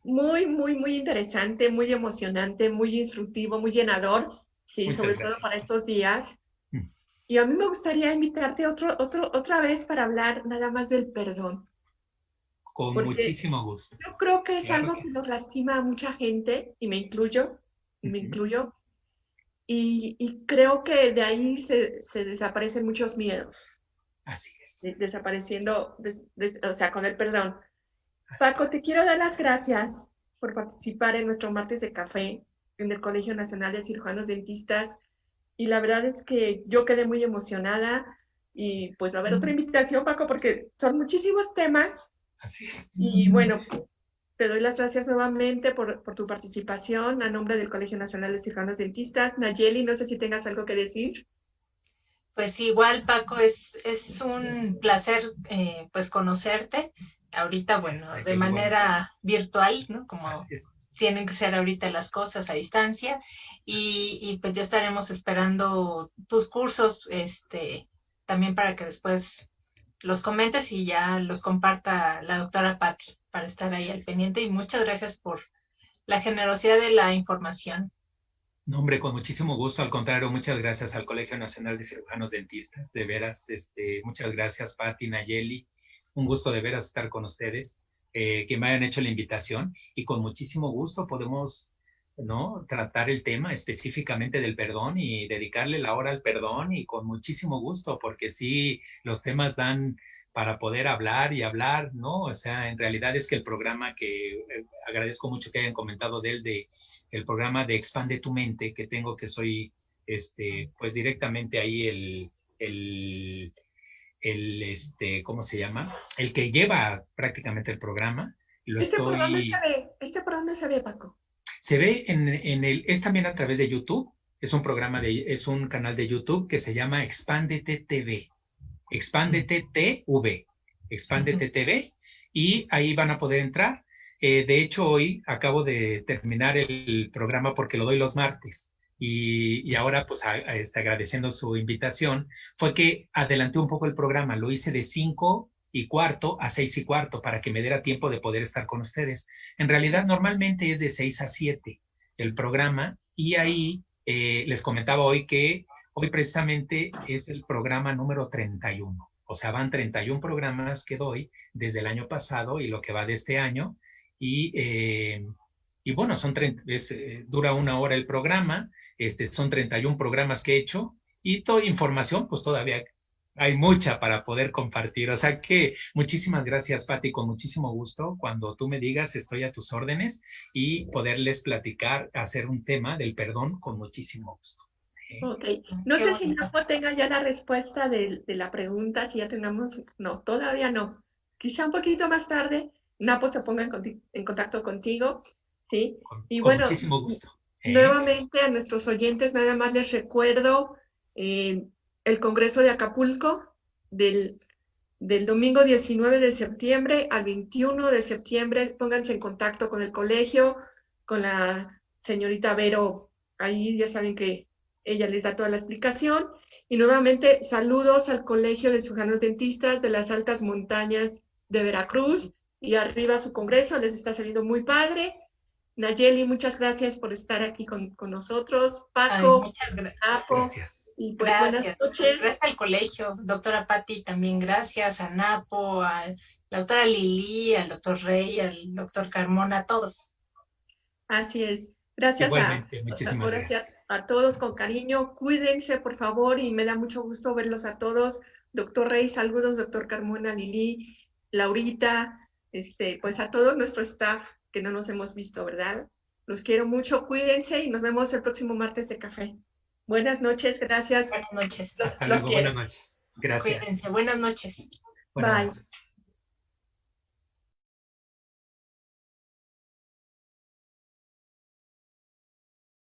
Muy, muy, muy interesante, muy emocionante, muy instructivo, muy llenador, sí, sobre todo para estos días. Y a mí me gustaría invitarte otra vez para hablar nada más del perdón. Con muchísimo gusto. Yo creo que es algo que nos lastima a mucha gente, y me incluyo, y creo que de ahí se desaparecen muchos miedos. Así es. Desapareciendo, o sea, con el perdón. Paco, te quiero dar las gracias por participar en nuestro martes de café en el Colegio Nacional de Cirujanos Dentistas, y la verdad es que yo quedé muy emocionada, y pues va a haber otra invitación, Paco, porque son muchísimos temas. Así es. Y bueno, te doy las gracias nuevamente por tu participación a nombre del Colegio Nacional de Cirujanos Dentistas. Nayeli, no sé si tengas algo que decir. Pues igual, Paco, es un placer pues conocerte. Ahorita, bueno, de manera virtual, ¿no? Como tienen que ser ahorita las cosas a distancia. Y pues ya estaremos esperando tus cursos, también para que después los comentes y ya los comparta la doctora Patti para estar ahí al pendiente. Y muchas gracias por la generosidad de la información. No, hombre, con muchísimo gusto. Al contrario, muchas gracias al Colegio Nacional de Cirujanos Dentistas. De veras, muchas gracias, Patti, Nayeli. Un gusto de veras estar con ustedes, que me hayan hecho la invitación. Y con muchísimo gusto podemos, ¿no?, tratar el tema específicamente del perdón y dedicarle la hora al perdón, y con muchísimo gusto, porque sí, los temas dan para poder hablar y hablar, ¿no? O sea, en realidad es que el programa que agradezco mucho que hayan comentado de él, el programa de Expande tu Mente, que tengo, que soy, pues directamente ahí ¿cómo se llama? El que lleva prácticamente el programa. ¿Por dónde se ve, Paco? Se ve es también a través de YouTube. Es un canal de YouTube que se llama Expándete TV. Expándete TV. Expándete TV. Y ahí van a poder entrar. De hecho, hoy acabo de terminar el programa porque lo doy los martes. Y ahora, pues, agradeciendo su invitación, fue que adelanté un poco el programa. Lo hice de 5:15 a 6:15 para que me diera tiempo de poder estar con ustedes. En realidad, normalmente es de 6 a 7 el programa, y ahí les comentaba hoy que hoy precisamente es el programa número 31. O sea, van 31 programas que doy desde el año pasado y lo que va de este año. Y Y bueno, dura 1 hora el programa, son 31 programas que he hecho y toda información, pues todavía hay mucha para poder compartir. O sea que muchísimas gracias, Pati, con muchísimo gusto. Cuando tú me digas, estoy a tus órdenes y poderles platicar, hacer un tema del perdón con muchísimo gusto. Ok, no Qué sé si bonito. Napo tenga ya la respuesta de la pregunta, si ya tenemos, no, todavía no. Quizá un poquito más tarde Napo se ponga en contacto contigo, ¿sí? Y Con bueno, muchísimo gusto. nuevamente a nuestros oyentes nada más les recuerdo el Congreso de Acapulco del domingo 19 de septiembre al 21 de septiembre. Pónganse en contacto con el colegio, con la señorita Vero, ahí ya saben que ella les da toda la explicación. Y nuevamente saludos al Colegio de Cirujanos Dentistas de las Altas Montañas de Veracruz, y arriba su congreso, les está saliendo muy padre. Nayeli, muchas gracias por estar aquí con nosotros. Ay, Paco, muchas Napo, Gracias. y pues buenas gracias. noches. Gracias al colegio, doctora Patti, también gracias a Napo, a la doctora Lili, al doctor Rey, al doctor Carmona, a todos. Así es. Gracias Igualmente, muchísimas ahora sí gracias. a todos con cariño. Cuídense, por favor, y me da mucho gusto verlos a todos. Doctor Rey, saludos, doctor Carmona, Lili, Laurita, pues a todo nuestro staff que no nos hemos visto, ¿verdad? Los quiero mucho, cuídense y nos vemos el próximo martes de café. Buenas noches, gracias. Buenas noches. Hasta Los luego, quiero. buenas noches. Gracias. Cuídense. Buenas noches. Buenas Bye. noches.